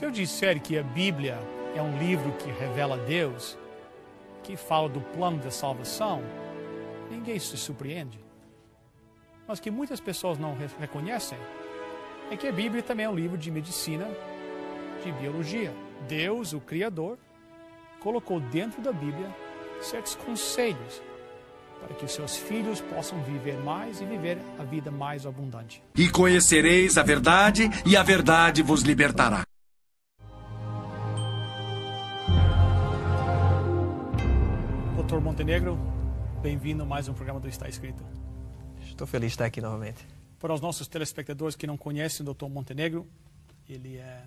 Se eu disser que a Bíblia é um livro que revela Deus, que fala do plano da salvação, ninguém se surpreende. Mas o que muitas pessoas não reconhecem é que a Bíblia também é um livro de medicina, de biologia. Deus, o Criador, colocou dentro da Bíblia certos conselhos para que os seus filhos possam viver mais e viver a vida mais abundante. E conhecereis a verdade, e a verdade vos libertará. Dr. Montenegro, bem-vindo a mais um programa do Está Escrito. Estou feliz de estar aqui novamente. Para os nossos telespectadores que não conhecem o Dr. Montenegro, ele é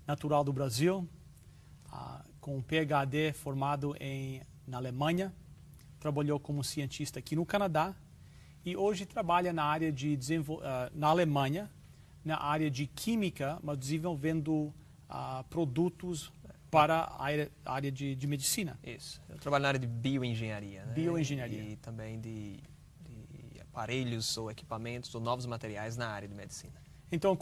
natural do Brasil, com um PhD formado na Alemanha, trabalhou como cientista aqui no Canadá e hoje trabalha na área de na Alemanha, na área de química, mas desenvolvendo produtos para a área de medicina. Isso. Eu trabalho na área de bioengenharia, né? Bioengenharia. E também de aparelhos ou equipamentos ou novos materiais na área de medicina. Então,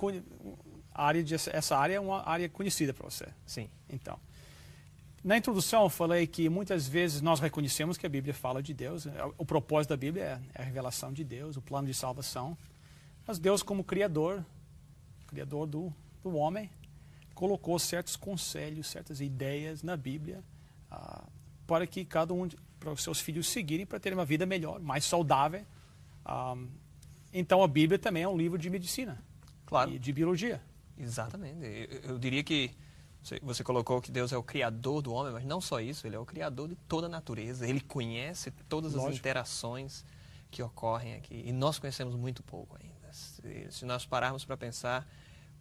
essa área é uma área conhecida para você? Sim. Então, na introdução eu falei que muitas vezes nós reconhecemos que a Bíblia fala de Deus. O propósito da Bíblia é a revelação de Deus, o plano de salvação. Mas Deus, como Criador do homem, colocou certos conselhos, certas ideias na Bíblia para que para os seus filhos seguirem, para terem uma vida melhor, mais saudável. Então a Bíblia também é um livro de medicina, claro, e de biologia. Exatamente. Eu diria que você colocou que Deus é o criador do homem, mas não só isso, ele é o criador de toda a natureza. Ele conhece todas as interações que ocorrem aqui. E nós conhecemos muito pouco ainda. Se nós pararmos para pensar,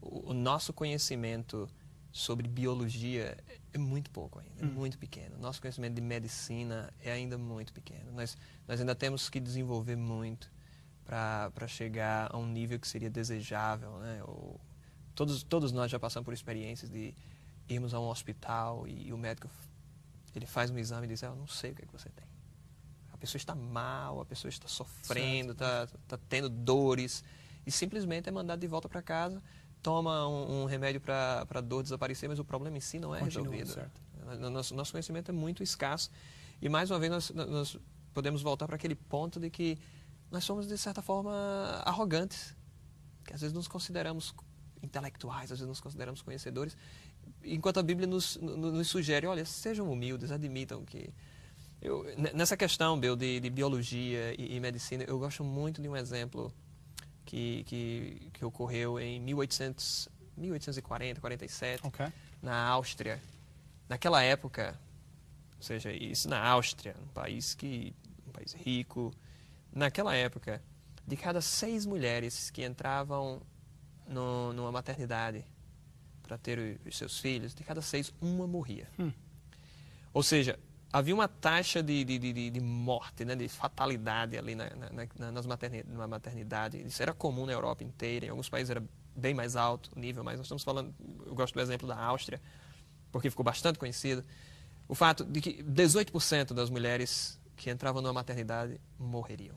o nosso conhecimento sobre biologia é muito pouco ainda, é muito pequeno. Nosso conhecimento de medicina é ainda muito pequeno. Nós ainda temos que desenvolver muito para chegar a um nível que seria desejável, né? Todos nós já passamos por experiências de irmos a um hospital e o médico ele faz um exame e diz: eu não sei o que é que você tem. A pessoa está mal, a pessoa está sofrendo, está tendo dores e simplesmente é mandado de volta para casa, toma um remédio para a dor desaparecer, mas o problema em si não é resolvido. Certo. Nosso conhecimento é muito escasso e mais uma vez nós podemos voltar para aquele ponto de que nós somos de certa forma arrogantes, que às vezes nos consideramos intelectuais, às vezes nos consideramos conhecedores, enquanto a Bíblia nos sugere: olha, sejam humildes, admitam que... Nessa questão, Bill, de biologia e medicina, eu gosto muito de um exemplo que ocorreu em 1840, 47, na Áustria. Naquela época, ou seja, isso na Áustria, um país rico, naquela época, de cada 6 mulheres que entravam numa maternidade para ter os seus filhos, de cada 6, uma morria. Ou seja, havia uma taxa de morte, né, de fatalidade ali na maternidade. Isso era comum na Europa inteira, em alguns países era bem mais alto o nível, mas nós estamos falando, eu gosto do exemplo da Áustria, porque ficou bastante conhecido, o fato de que 18% das mulheres que entravam numa maternidade morreriam.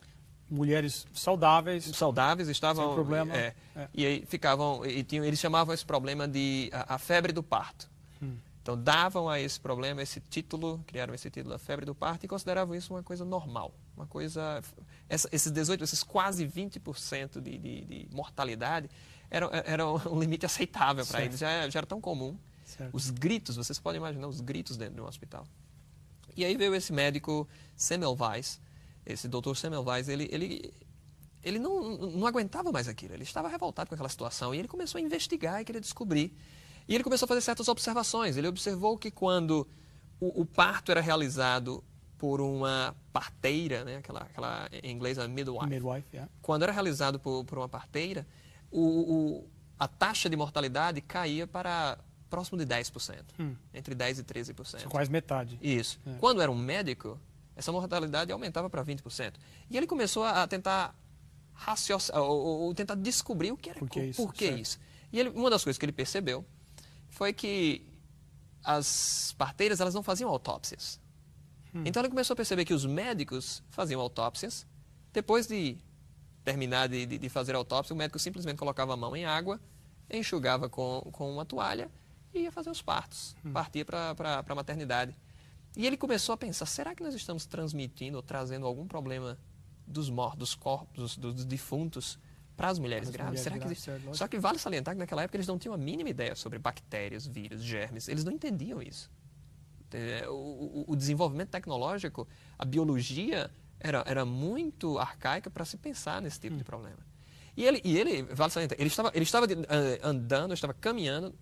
Mulheres saudáveis estavam sem problema. E aí ficavam eles chamavam esse problema de a febre do parto. Então davam a esse problema esse título, criaram esse título, a febre do parto, e consideravam isso uma coisa normal, uma coisa esses quase 20% de mortalidade era um limite aceitável para eles, já era tão comum. Certo. Os gritos, vocês podem imaginar os gritos dentro de um hospital. E aí veio esse médico Semmelweis. Esse Dr. Semmelweis, ele não aguentava mais aquilo, ele estava revoltado com aquela situação e ele começou a investigar e querer descobrir. E ele começou a fazer certas observações. Ele observou que quando o parto era realizado por uma parteira, né, aquela em inglês a midwife, quando era realizado por uma parteira, a taxa de mortalidade caía para próximo de 10%, entre 10% e 13%. Quase metade. Isso. Quando era um médico, essa mortalidade aumentava para 20%. E ele começou a tentar tentar descobrir o que era, por que isso. E uma das coisas que ele percebeu foi que as parteiras elas não faziam autópsias. Então ele começou a perceber que os médicos faziam autópsias. Depois de terminar de fazer a autópsia, o médico simplesmente colocava a mão em água, enxugava com uma toalha e ia fazer os partos, partia para a maternidade. E ele começou a pensar, será que nós estamos transmitindo ou trazendo algum problema dos mortos, dos corpos, dos defuntos para as mulheres grávidas? Só que vale salientar que naquela época eles não tinham a mínima ideia sobre bactérias, vírus, germes, eles não entendiam isso. O desenvolvimento tecnológico, a biologia era muito arcaica para se pensar nesse tipo de problema. E ele vale salientar, ele estava andando, estava caminhando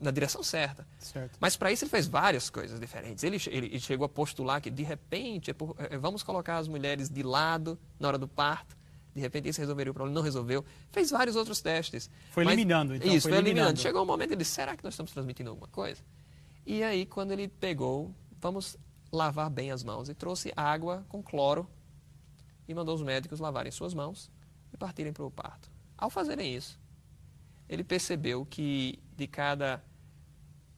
na direção certa. Certo. Mas para isso ele fez várias coisas diferentes. Ele chegou a postular que, de repente, vamos colocar as mulheres de lado na hora do parto. De repente isso resolveria o problema. Não resolveu. Fez vários outros testes. Foi eliminando, então. Isso, foi eliminando. Chegou um momento, ele disse, será que nós estamos transmitindo alguma coisa? E aí, quando ele pegou, vamos lavar bem as mãos. E trouxe água com cloro e mandou os médicos lavarem suas mãos e partirem para o parto. Ao fazerem isso, ele percebeu que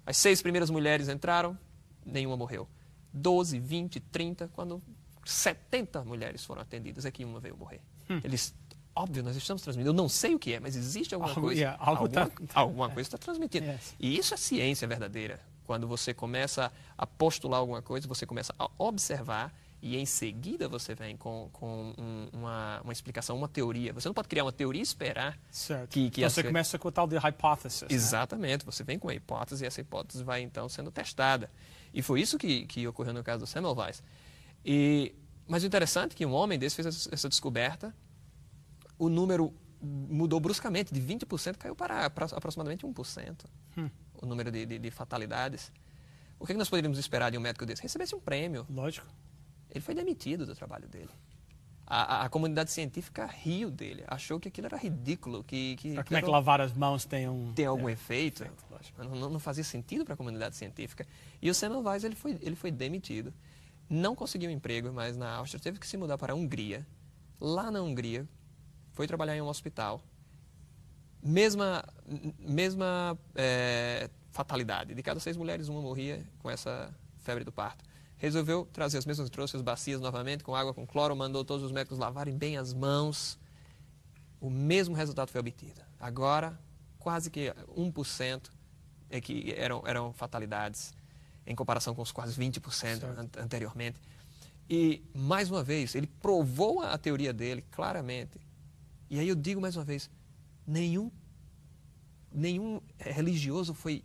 as 6 primeiras mulheres entraram, nenhuma morreu. 12, 20, 30, quando 70 mulheres foram atendidas, é que uma veio morrer. Eles, óbvio, nós estamos transmitindo, eu não sei o que é, mas existe alguma coisa. Alguma coisa está transmitindo. Yes. E isso é ciência verdadeira. Quando você começa a postular alguma coisa, você começa a observar e em seguida você vem com uma explicação, uma teoria. Você não pode criar uma teoria e esperar que então você começa com o tal de hypothesis. Exatamente. Né? Você vem com a hipótese e essa hipótese vai então sendo testada. E foi isso que ocorreu no caso do Semmelweis. Mas o interessante é que um homem desse fez essa descoberta, o número mudou bruscamente, de 20% caiu para aproximadamente 1%. O número de fatalidades. O que nós poderíamos esperar de um médico desse? Recebesse um prêmio. Lógico. Ele foi demitido do trabalho dele. A comunidade científica riu dele, achou que aquilo era ridículo. Como é que lavar as mãos tem algum efeito? Não fazia sentido para a comunidade científica. E o Semmelweis ele foi demitido. Não conseguiu emprego mais na Áustria, teve que se mudar para a Hungria. Lá na Hungria, foi trabalhar em um hospital. Mesma fatalidade. De cada 6 mulheres, uma morria com essa febre do parto. Resolveu trazer as mesmas, trouxe as bacias novamente com água, com cloro, mandou todos os médicos lavarem bem as mãos. O mesmo resultado foi obtido. Agora, quase que 1% é que eram fatalidades, em comparação com os quase 20% anteriormente. E, mais uma vez, ele provou a teoria dele claramente. E aí eu digo mais uma vez, nenhum religioso foi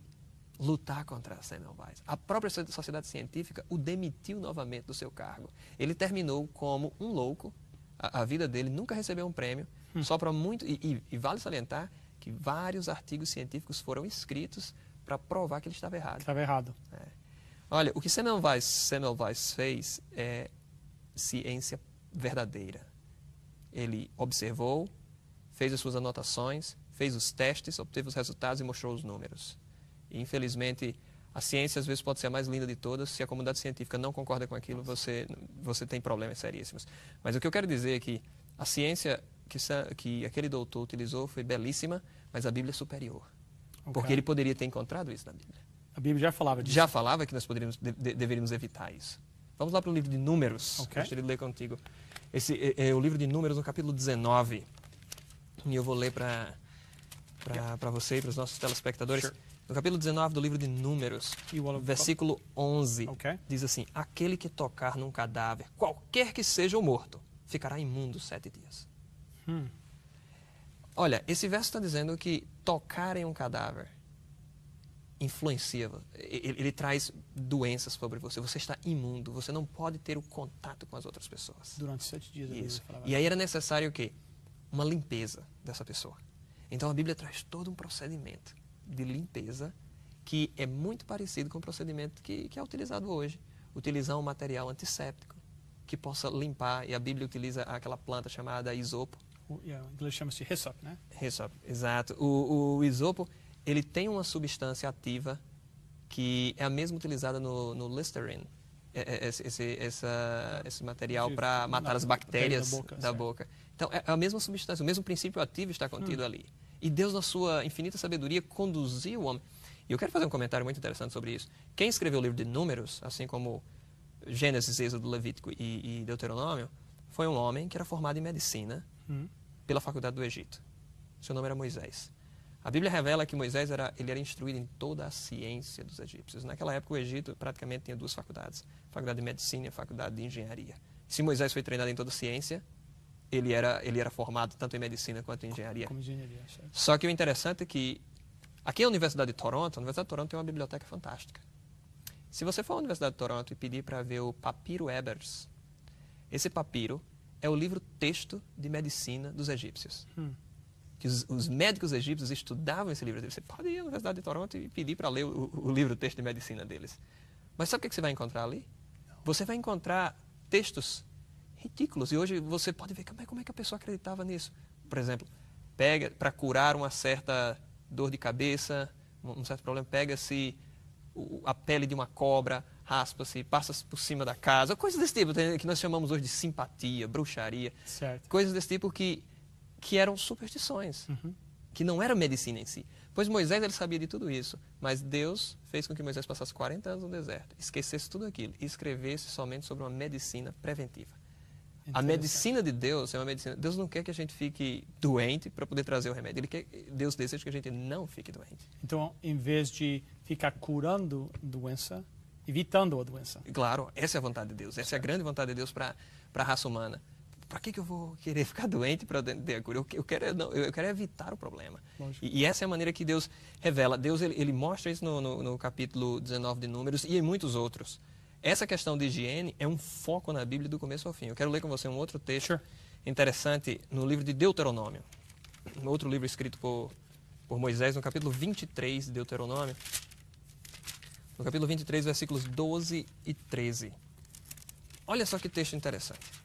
lutar contra Semmelweis. A própria sociedade científica o demitiu novamente do seu cargo. Ele terminou como um louco. A vida dele nunca recebeu um prêmio. Só para muito e vale salientar que vários artigos científicos foram escritos para provar que ele estava errado. Estava errado. Olha, o que Semmelweis fez é ciência verdadeira. Ele observou, fez as suas anotações, fez os testes, obteve os resultados e mostrou os números. E, infelizmente, a ciência às vezes pode ser a mais linda de todas. Se a comunidade científica não concorda com aquilo, você tem problemas seríssimos. Mas o que eu quero dizer é que a ciência que aquele doutor utilizou foi belíssima, mas a Bíblia é superior. Porque ele poderia ter encontrado isso na Bíblia. A Bíblia já falava disso. Já falava que nós deveríamos evitar isso. Vamos lá para o livro de Números. Gostaria de ler contigo. Esse é o livro de Números, no capítulo 19. E eu vou ler para você e para os nossos telespectadores. Sure. No capítulo 19 do livro de Números, versículo 11, diz assim: aquele que tocar num cadáver, qualquer que seja o morto, ficará imundo 7 dias. Olha, esse verso está dizendo que tocar em um cadáver influencia, ele traz doenças sobre você. Você está imundo, você não pode ter o contato com as outras pessoas. Durante 7 dias. Isso. E aí era necessário o quê? Uma limpeza dessa pessoa. Então a Bíblia traz todo um procedimento de limpeza que é muito parecido com o procedimento que é utilizado hoje. Utilizar um material antisséptico que possa limpar, e a Bíblia utiliza aquela planta chamada isopo. Em inglês chama-se hyssop, né? Hyssop, exato. O isopo, ele tem uma substância ativa que é a mesma utilizada no Listerine, esse material para matar as bactérias da boca. Então, é a mesma substância, o mesmo princípio ativo está contido ali. E Deus, na sua infinita sabedoria, conduziu o homem. E eu quero fazer um comentário muito interessante sobre isso. Quem escreveu o livro de Números, assim como Gênesis, Êxodo, Levítico e Deuteronômio, foi um homem que era formado em medicina pela Faculdade do Egito. Seu nome era Moisés. A Bíblia revela que Moisés ele era instruído em toda a ciência dos egípcios. Naquela época, o Egito praticamente tinha duas faculdades, a faculdade de medicina e a faculdade de engenharia. Se Moisés foi treinado em toda a ciência, ele era formado tanto em medicina quanto em engenharia. Como engenharia, certo. Só que o interessante é que aqui na Universidade de Toronto, a Universidade de Toronto tem uma biblioteca fantástica. Se você for à Universidade de Toronto e pedir para ver o Papiro Ebers, esse papiro é o livro-texto de medicina dos egípcios. Que os médicos egípcios estudavam esse livro. Você pode ir à Universidade de Toronto e pedir para ler o livro-texto de medicina deles. Mas sabe o que você vai encontrar ali? Você vai encontrar textos ridículos. E hoje você pode ver como é que a pessoa acreditava nisso. Por exemplo, pega para curar uma certa dor de cabeça, um certo problema, pega-se a pele de uma cobra, raspa-se, passa-se por cima da casa, coisas desse tipo, que nós chamamos hoje de simpatia, bruxaria. Certo. Coisas desse tipo que eram superstições, que não era medicina em si. Pois Moisés ele sabia de tudo isso, mas Deus fez com que Moisés passasse 40 anos no deserto, esquecesse tudo aquilo e escrevesse somente sobre uma medicina preventiva. A medicina de Deus é uma medicina... Deus não quer que a gente fique doente para poder trazer o remédio. Deus deseja que a gente não fique doente. Então, em vez de ficar curando doença, evitando a doença. Claro, essa é a vontade de Deus. Essa é a grande vontade de Deus para a raça humana. Para que eu vou querer ficar doente para ter a cura? Eu quero evitar o problema. E essa é a maneira que Deus revela. Deus ele mostra isso no capítulo 19 de Números e em muitos outros. Essa questão de higiene é um foco na Bíblia do começo ao fim. Eu quero ler com você um outro texto interessante no livro de Deuteronômio. Um outro livro escrito por Moisés, no capítulo 23 de Deuteronômio. No capítulo 23, versículos 12 e 13. Olha só que texto interessante.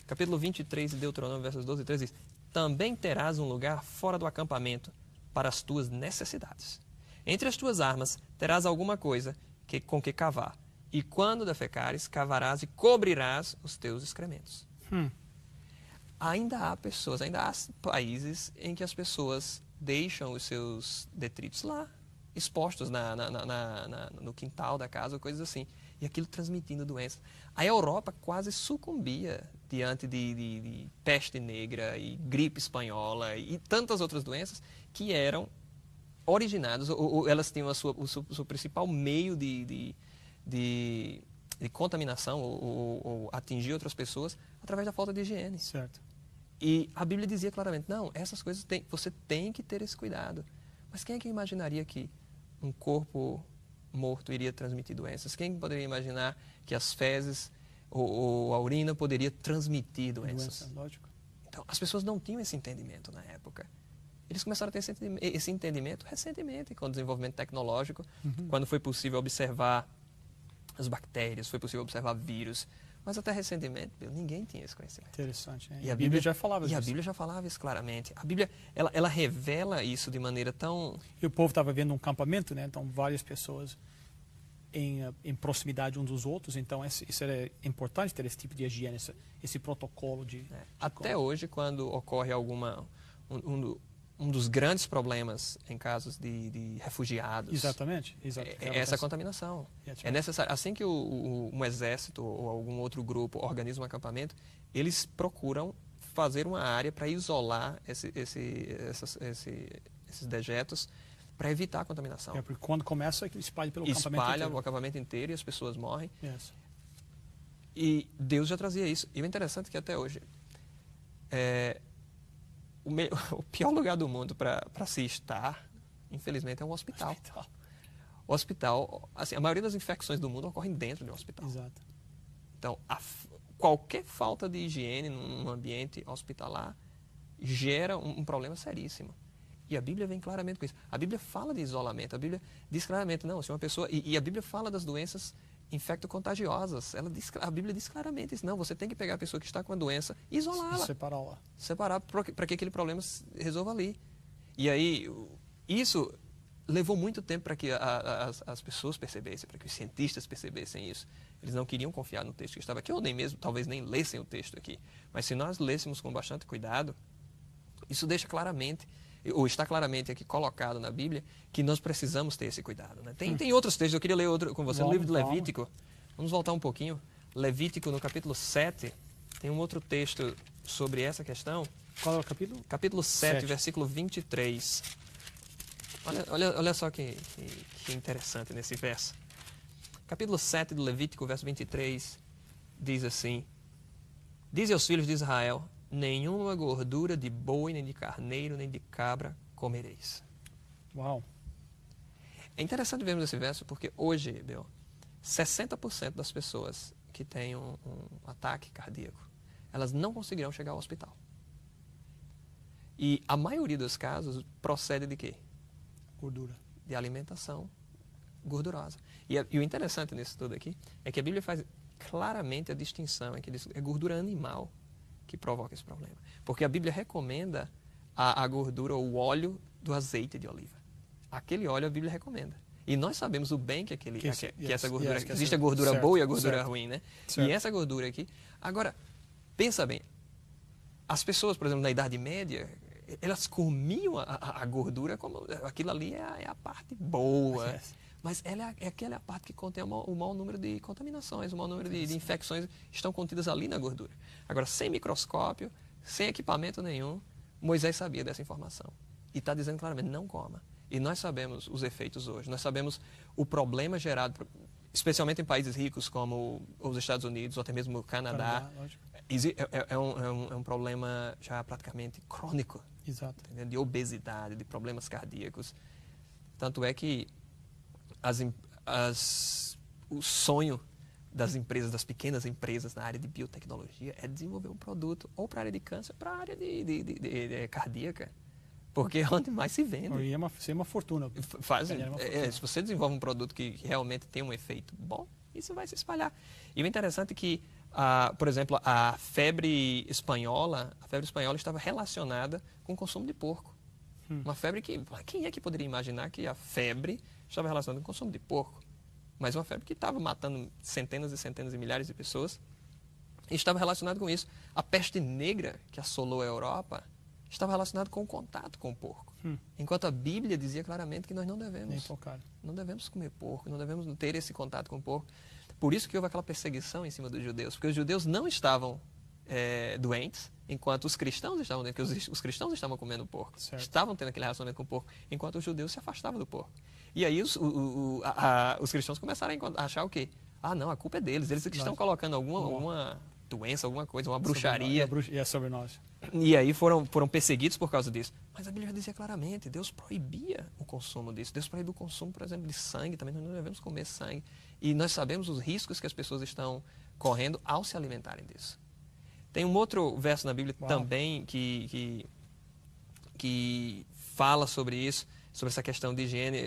Capítulo 23 de Deuteronômio, versos 12 e 13 diz: Também terás um lugar fora do acampamento para as tuas necessidades. Entre as tuas armas terás alguma coisa com que cavar. E quando defecares, cavarás e cobrirás os teus excrementos. Ainda há países em que as pessoas deixam os seus detritos lá, expostos no quintal da casa, coisas assim. E aquilo transmitindo doenças. A Europa quase sucumbia diante de peste negra e gripe espanhola e tantas outras doenças que eram originadas, ou elas tinham o seu principal meio de contaminação ou atingir outras pessoas através da falta de higiene. Certo. E a Bíblia dizia claramente, não, essas coisas você tem que ter esse cuidado. Mas quem é que imaginaria que um corpo morto iria transmitir doenças? Quem poderia imaginar que as fezes ou a urina poderia transmitir doenças? Lógico. Então, as pessoas não tinham esse entendimento na época. Eles começaram a ter esse entendimento recentemente, com o desenvolvimento tecnológico, quando foi possível observar as bactérias, foi possível observar vírus. Mas até recentemente, ninguém tinha esse conhecimento. Interessante, né? E a Bíblia já falava disso. E a Bíblia já falava isso claramente. A Bíblia, ela revela isso de maneira tão... E o povo estava vendo um acampamento, né? Então, várias pessoas em proximidade uns dos outros. Então, isso era importante ter esse tipo de higiene, esse protocolo de... Até hoje, quando ocorre um dos grandes problemas em casos de refugiados. Exatamente. É essa contaminação. É necessário. Assim que um exército ou algum outro grupo organiza um acampamento, eles procuram fazer uma área para isolar esses dejetos para evitar a contaminação. Porque quando começa, espalha pelo acampamento inteiro. Espalha o acampamento inteiro e as pessoas morrem. Yes. E Deus já trazia isso. E o interessante é que até hoje... O pior lugar do mundo para se estar, infelizmente, é um hospital. O hospital, assim, a maioria das infecções do mundo ocorrem dentro de um hospital. Exato. Então, qualquer falta de higiene num ambiente hospitalar gera um problema seríssimo. E a Bíblia vem claramente com isso. A Bíblia fala de isolamento. A Bíblia diz claramente, não, se uma pessoa... E a Bíblia fala das doenças infecto-contagiosas. A Bíblia diz claramente isso. Não, você tem que pegar a pessoa que está com a doença e isolá-la. Separá-la. Separar para que aquele problema se resolva ali. E aí, isso levou muito tempo para que as pessoas percebessem, para que os cientistas percebessem isso. Eles não queriam confiar no texto que estava aqui, ou nem mesmo, talvez nem lessem o texto aqui. Mas se nós lêssemos com bastante cuidado, isso deixa claramente... ou está claramente aqui colocado na Bíblia, que nós precisamos ter esse cuidado. Né? Tem outros textos, eu queria ler outro com você, no livro de Levítico. Vamos voltar um pouquinho. Levítico, no capítulo 7, tem um outro texto sobre essa questão. Qual é o capítulo? Capítulo 7, versículo 23. Olha só que interessante nesse verso. Capítulo 7 do Levítico, verso 23, diz assim: Dize aos filhos de Israel: nenhuma gordura de boi, nem de carneiro, nem de cabra comereis. Uau. É interessante vermos esse verso porque hoje, Bill, 60% das pessoas que têm um ataque cardíaco, elas não conseguirão chegar ao hospital. E a maioria dos casos procede de quê? Gordura. De alimentação gordurosa. E o interessante nisso tudo aqui é que a Bíblia faz claramente a distinção, é que é gordura animal que provoca esse problema. Porque a Bíblia recomenda a gordura ou o óleo do azeite de oliva. Aquele óleo a Bíblia recomenda. E nós sabemos o bem que essa gordura... existe a gordura boa e a gordura ruim, né? Certo. E essa gordura aqui... Agora, pensa bem. As pessoas, por exemplo, na Idade Média, elas comiam a gordura como... Aquilo ali é a parte boa. Yes. Mas ela é aquela parte que contém o maior número de contaminações, o maior número de infecções estão contidas ali na gordura. Agora, sem microscópio, sem equipamento nenhum, Moisés sabia dessa informação. E está dizendo claramente, não coma. E nós sabemos os efeitos hoje. Nós sabemos o problema gerado, especialmente em países ricos como os Estados Unidos ou até mesmo o Canadá. É um problema já praticamente crônico. Exato. Entendeu? De obesidade, de problemas cardíacos. Tanto é que o sonho das empresas, das pequenas empresas na área de biotecnologia é desenvolver um produto ou para a área de câncer ou para a área de cardíaca. Porque é onde mais se vende. Seria uma fortuna. Se você desenvolve um produto que realmente tem um efeito bom, isso vai se espalhar. E o interessante é que, por exemplo, a febre espanhola estava relacionada com o consumo de porco. Uma febre que... Quem é que poderia imaginar que a febre estava relacionada com o consumo de porco? Mas uma febre que estava matando centenas e centenas e milhares de pessoas. E estava relacionado com isso. A peste negra que assolou a Europa estava relacionado com o contato com o porco. Enquanto a Bíblia dizia claramente que nós não devemos comer porco, não devemos ter esse contato com o porco. Por isso que houve aquela perseguição em cima dos judeus, porque os judeus não estavam doentes, enquanto os cristãos estavam doentes, porque os cristãos estavam comendo porco, estavam tendo aquele relacionamento com o porco, enquanto os judeus se afastavam do porco. E aí os cristãos começaram a achar o quê? Ah, não, a culpa é deles, eles que estão colocando alguma doença, alguma coisa, uma bruxaria. E é sobre nós. E aí foram perseguidos por causa disso. Mas a Bíblia dizia claramente, Deus proibia o consumo disso. Deus proibiu o consumo, por exemplo, de sangue, também nós não devemos comer sangue. E nós sabemos os riscos que as pessoas estão correndo ao se alimentarem disso. Tem um outro verso na Bíblia também que fala sobre isso, sobre essa questão de higiene.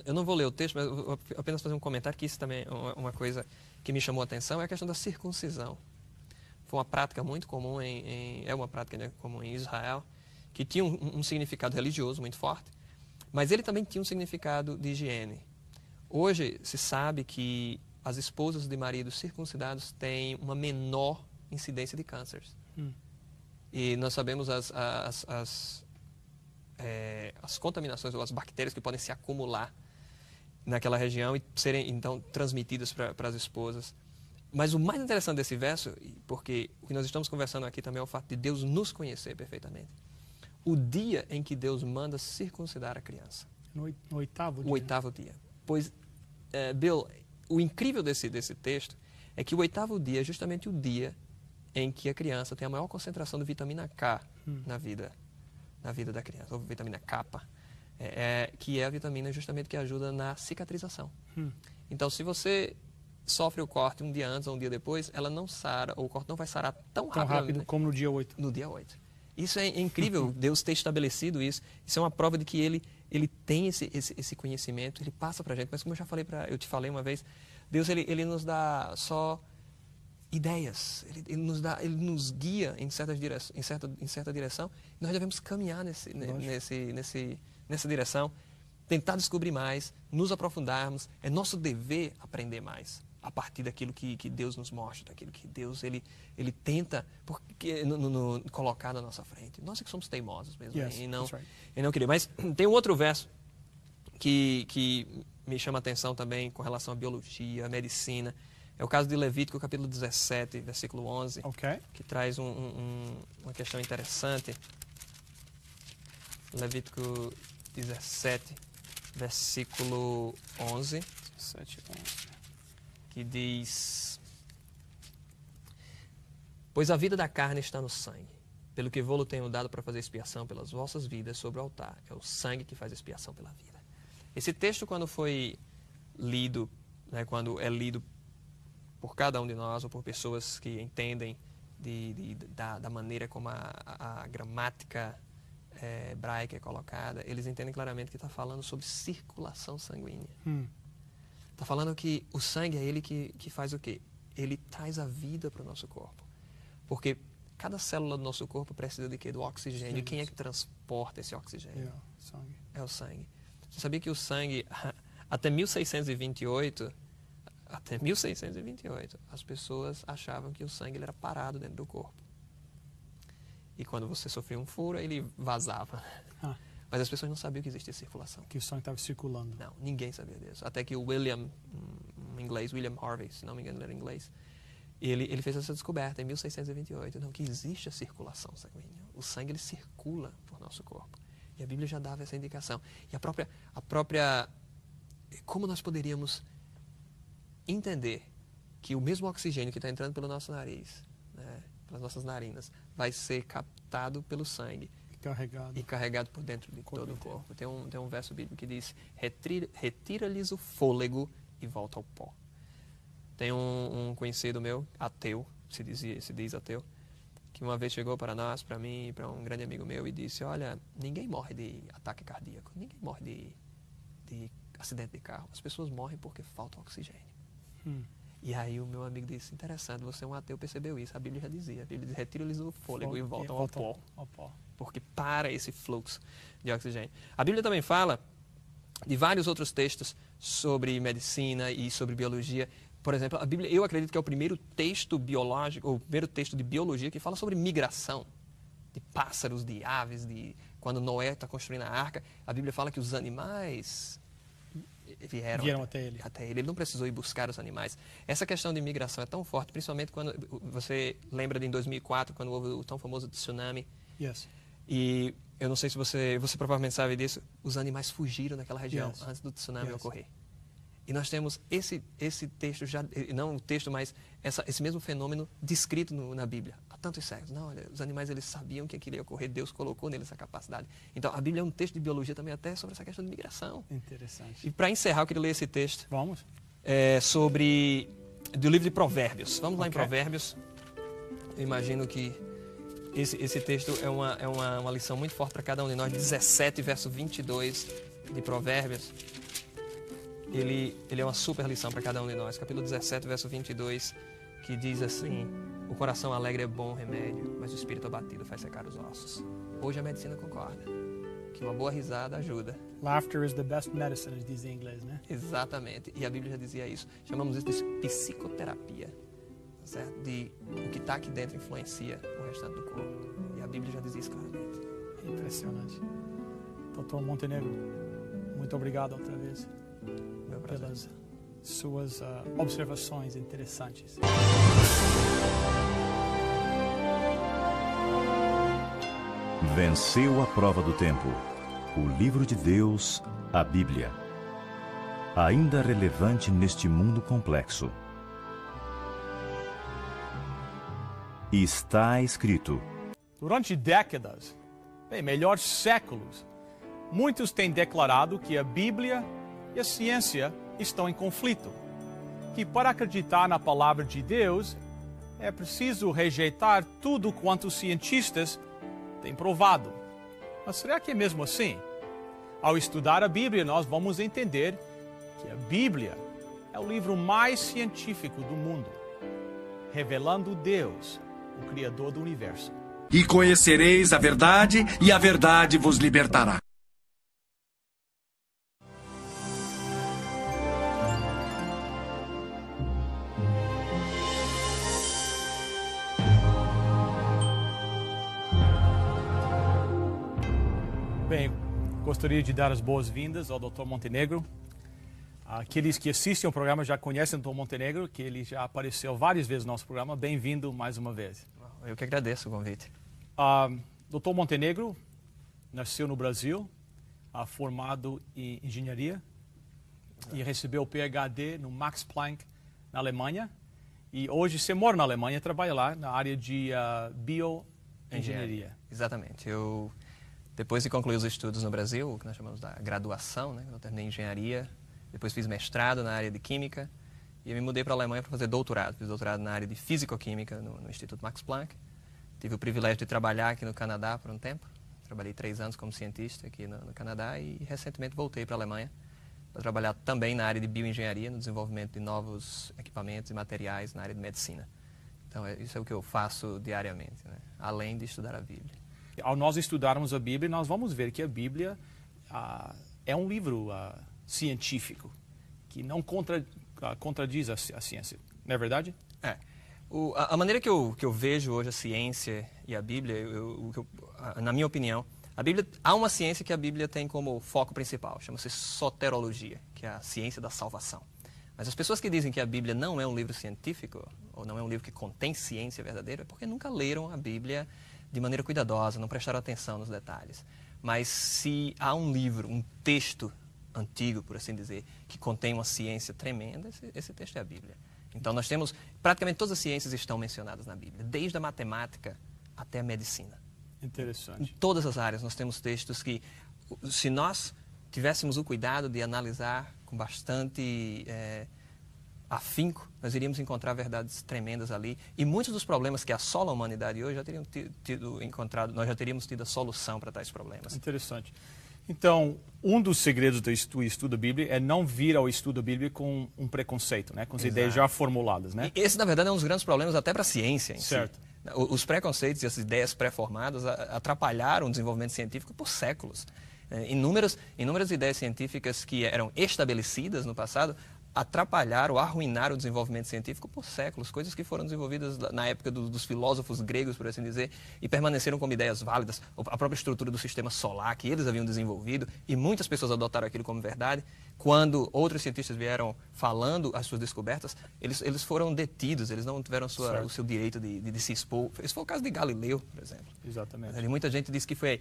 Eu não vou ler o texto, mas eu vou apenas fazer um comentário, que isso também é uma coisa que me chamou a atenção, é a questão da circuncisão. Foi uma prática muito comum, é uma prática comum em Israel, que tinha um significado religioso muito forte, mas ele também tinha um significado de higiene. Hoje se sabe que as esposas de maridos circuncidados têm uma menor incidência de cânceres. E nós sabemos as contaminações ou as bactérias que podem se acumular naquela região e serem então transmitidas para as esposas. Mas o mais interessante desse verso, porque o que nós estamos conversando aqui também é o fato de Deus nos conhecer perfeitamente. O dia em que Deus manda circuncidar a criança. No oitavo dia. O oitavo dia. Pois, Bill, o incrível desse texto é que o oitavo dia é justamente o dia em que a criança tem a maior concentração de vitamina K na vida da criança, ou vitamina K, que é a vitamina justamente que ajuda na cicatrização. Então, se você sofre o corte um dia antes ou um dia depois, ela não sara, ou o corte não vai sarar tão rápido como no dia 8. No dia 8. Isso é incrível, Deus ter estabelecido isso. Isso é uma prova de que ele tem esse conhecimento, ele passa para a gente. Mas como eu te falei uma vez, Deus ele nos dá só ideias, ele nos guia em certa direção, e nós devemos caminhar nessa direção, tentar descobrir mais, nos aprofundarmos. É nosso dever aprender mais a partir daquilo que Deus nos mostra, daquilo que Deus ele tenta colocar na nossa frente. Nós é que somos teimosos mesmo, e não querer. Mas tem um outro verso que me chama a atenção também com relação à biologia, à medicina. É o caso de Levítico, capítulo 17, versículo 11, que traz uma questão interessante. Levítico 17, versículo 11, 17, 11. que diz: Pois a vida da carne está no sangue, pelo que vou-lo tenho dado para fazer expiação pelas vossas vidas sobre o altar. É o sangue que faz expiação pela vida. Esse texto, quando foi lido, né, quando é lido por cada um de nós, ou por pessoas que entendem da maneira como a gramática hebraica é colocada, eles entendem claramente que está falando sobre circulação sanguínea. Está falando que o sangue é ele que faz o quê? Ele traz a vida para o nosso corpo. Porque cada célula do nosso corpo precisa de quê? Do oxigênio. Sim. E quem é que transporta esse oxigênio? Sangue. É o sangue. Você sabia que o sangue, até 1628, as pessoas achavam que o sangue ele era parado dentro do corpo. E quando você sofria um furo, ele vazava. Mas as pessoas não sabiam que existia circulação. Que o sangue estava circulando. Não, ninguém sabia disso. Até que o William, um inglês, William Harvey, se não me engano ele era inglês, ele fez essa descoberta em 1628, que existe a circulação sanguínea. O sangue ele circula por nosso corpo. E a Bíblia já dava essa indicação. E a própria como nós poderíamos entender que o mesmo oxigênio que está entrando pelo nosso nariz, né, pelas nossas narinas, vai ser captado pelo sangue e carregado por dentro de todo o corpo. Tem um verso bíblico que diz: retira-lhes o fôlego e volta ao pó. Tem um conhecido meu, ateu, se diz ateu, que uma vez chegou para nós, para mim e para um grande amigo meu e disse: olha, ninguém morre de ataque cardíaco, ninguém morre de acidente de carro, as pessoas morrem porque falta oxigênio. E aí o meu amigo disse: interessante, você é um ateu, percebeu isso. A Bíblia já dizia, a Bíblia diz: retira-lhes o fôlego e voltam ao pó. Porque para esse fluxo de oxigênio. A Bíblia também fala de vários outros textos sobre medicina e sobre biologia. Por exemplo, a Bíblia, eu acredito que é o primeiro texto biológico, ou o primeiro texto de biologia que fala sobre migração de pássaros, de aves, quando Noé está construindo a arca, a Bíblia fala que os animais vieram até ele. Ele não precisou ir buscar os animais. Essa questão de migração é tão forte, principalmente quando você lembra de em 2004, quando houve o tão famoso tsunami. Yes. E eu não sei se você provavelmente sabe disso, os animais fugiram daquela região antes do tsunami ocorrer. E nós temos esse texto, não o texto, mas esse mesmo fenômeno descrito na Bíblia. Há tantos séculos. Não, olha, os animais eles sabiam que aquilo ia ocorrer, Deus colocou neles essa capacidade. Então, a Bíblia é um texto de biologia também até sobre essa questão de migração. Interessante. E para encerrar, eu queria ler esse texto. Vamos. Do livro de Provérbios. Vamos lá em Provérbios. Eu imagino que esse texto é uma lição muito forte para cada um de nós. 17, verso 22 de Provérbios. Ele é uma super lição para cada um de nós. Capítulo 17, verso 22, que diz assim: o coração alegre é bom remédio, mas o espírito abatido faz secar os ossos. Hoje a medicina concorda que uma boa risada ajuda. Laughter is the best medicine, diz em inglês, né? Exatamente. E a Bíblia já dizia isso. Chamamos isso de psicoterapia. Certo? O que está aqui dentro influencia o restante do corpo. E a Bíblia já dizia isso claramente. Impressionante. Dr. Montenegro, muito obrigado outra vez pelas suas observações interessantes. Venceu a prova do tempo. O livro de Deus, a Bíblia. Ainda relevante neste mundo complexo. Está escrito: durante décadas, melhor séculos, muitos têm declarado que a Bíblia e a ciência estão em conflito. Que para acreditar na palavra de Deus, é preciso rejeitar tudo quanto os cientistas têm provado. Mas será que é mesmo assim? Ao estudar a Bíblia, nós vamos entender que a Bíblia é o livro mais científico do mundo, revelando Deus, o Criador do universo. E conhecereis a verdade, e a verdade vos libertará. Bem, gostaria de dar as boas-vindas ao Dr. Montenegro. Aqueles que assistem ao programa já conhecem o Dr. Montenegro, que ele já apareceu várias vezes no nosso programa. Bem-vindo mais uma vez. Eu que agradeço o convite. Dr. Montenegro nasceu no Brasil, formado em engenharia e recebeu o PhD no Max Planck, na Alemanha. E hoje você mora na Alemanha e trabalha lá na área de bioengenharia. Exatamente. Eu, depois de concluir os estudos no Brasil, o que nós chamamos da graduação, né? Eu terminei engenharia, depois fiz mestrado na área de química e eu me mudei para a Alemanha para fazer doutorado. Fiz doutorado na área de físico-química no Instituto Max Planck. Tive o privilégio de trabalhar aqui no Canadá por um tempo. Trabalhei 3 anos como cientista aqui no Canadá e recentemente voltei para a Alemanha para trabalhar também na área de bioengenharia, no desenvolvimento de novos equipamentos e materiais na área de medicina. Então, isso é o que eu faço diariamente, né? Além de estudar a Bíblia. Ao nós estudarmos a Bíblia, nós vamos ver que a Bíblia é um livro científico, que não contradiz a ciência. Não é verdade? É. A maneira que eu vejo hoje a ciência e a Bíblia, na minha opinião, há uma ciência que a Bíblia tem como foco principal, chama-se soterologia, que é a ciência da salvação. Mas as pessoas que dizem que a Bíblia não é um livro científico, ou não é um livro que contém ciência verdadeira, é porque nunca leram a Bíblia de maneira cuidadosa, não prestaram atenção nos detalhes. Mas se há um livro, um texto antigo, por assim dizer, que contém uma ciência tremenda, esse texto é a Bíblia. Então nós temos, praticamente todas as ciências estão mencionadas na Bíblia, desde a matemática até a medicina. Interessante. Em todas as áreas nós temos textos que, se nós tivéssemos o cuidado de analisar com bastante afinco, nós iríamos encontrar verdades tremendas ali. E muitos dos problemas que assolam a humanidade hoje nós já teríamos tido a solução para tais problemas. Interessante. Então, um dos segredos do estudo da Bíblia é não vir ao estudo da Bíblia com um preconceito, né? Com as ideias já formuladas, né? E esse, na verdade, é um dos grandes problemas até para a ciência em certo. Si. Os preconceitos e as ideias pré-formadas atrapalharam o desenvolvimento científico por séculos. Inúmeras ideias científicas que eram estabelecidas no passado atrapalhar ou arruinar o desenvolvimento científico por séculos, coisas que foram desenvolvidas na época dos filósofos gregos, por assim dizer, e permaneceram como ideias válidas, a própria estrutura do sistema solar que eles haviam desenvolvido, e muitas pessoas adotaram aquilo como verdade. Quando outros cientistas vieram falando as suas descobertas, eles foram detidos, eles não tiveram o seu direito de se expor. Esse foi o caso de Galileu, por exemplo. Exatamente. E muita gente disse que foi,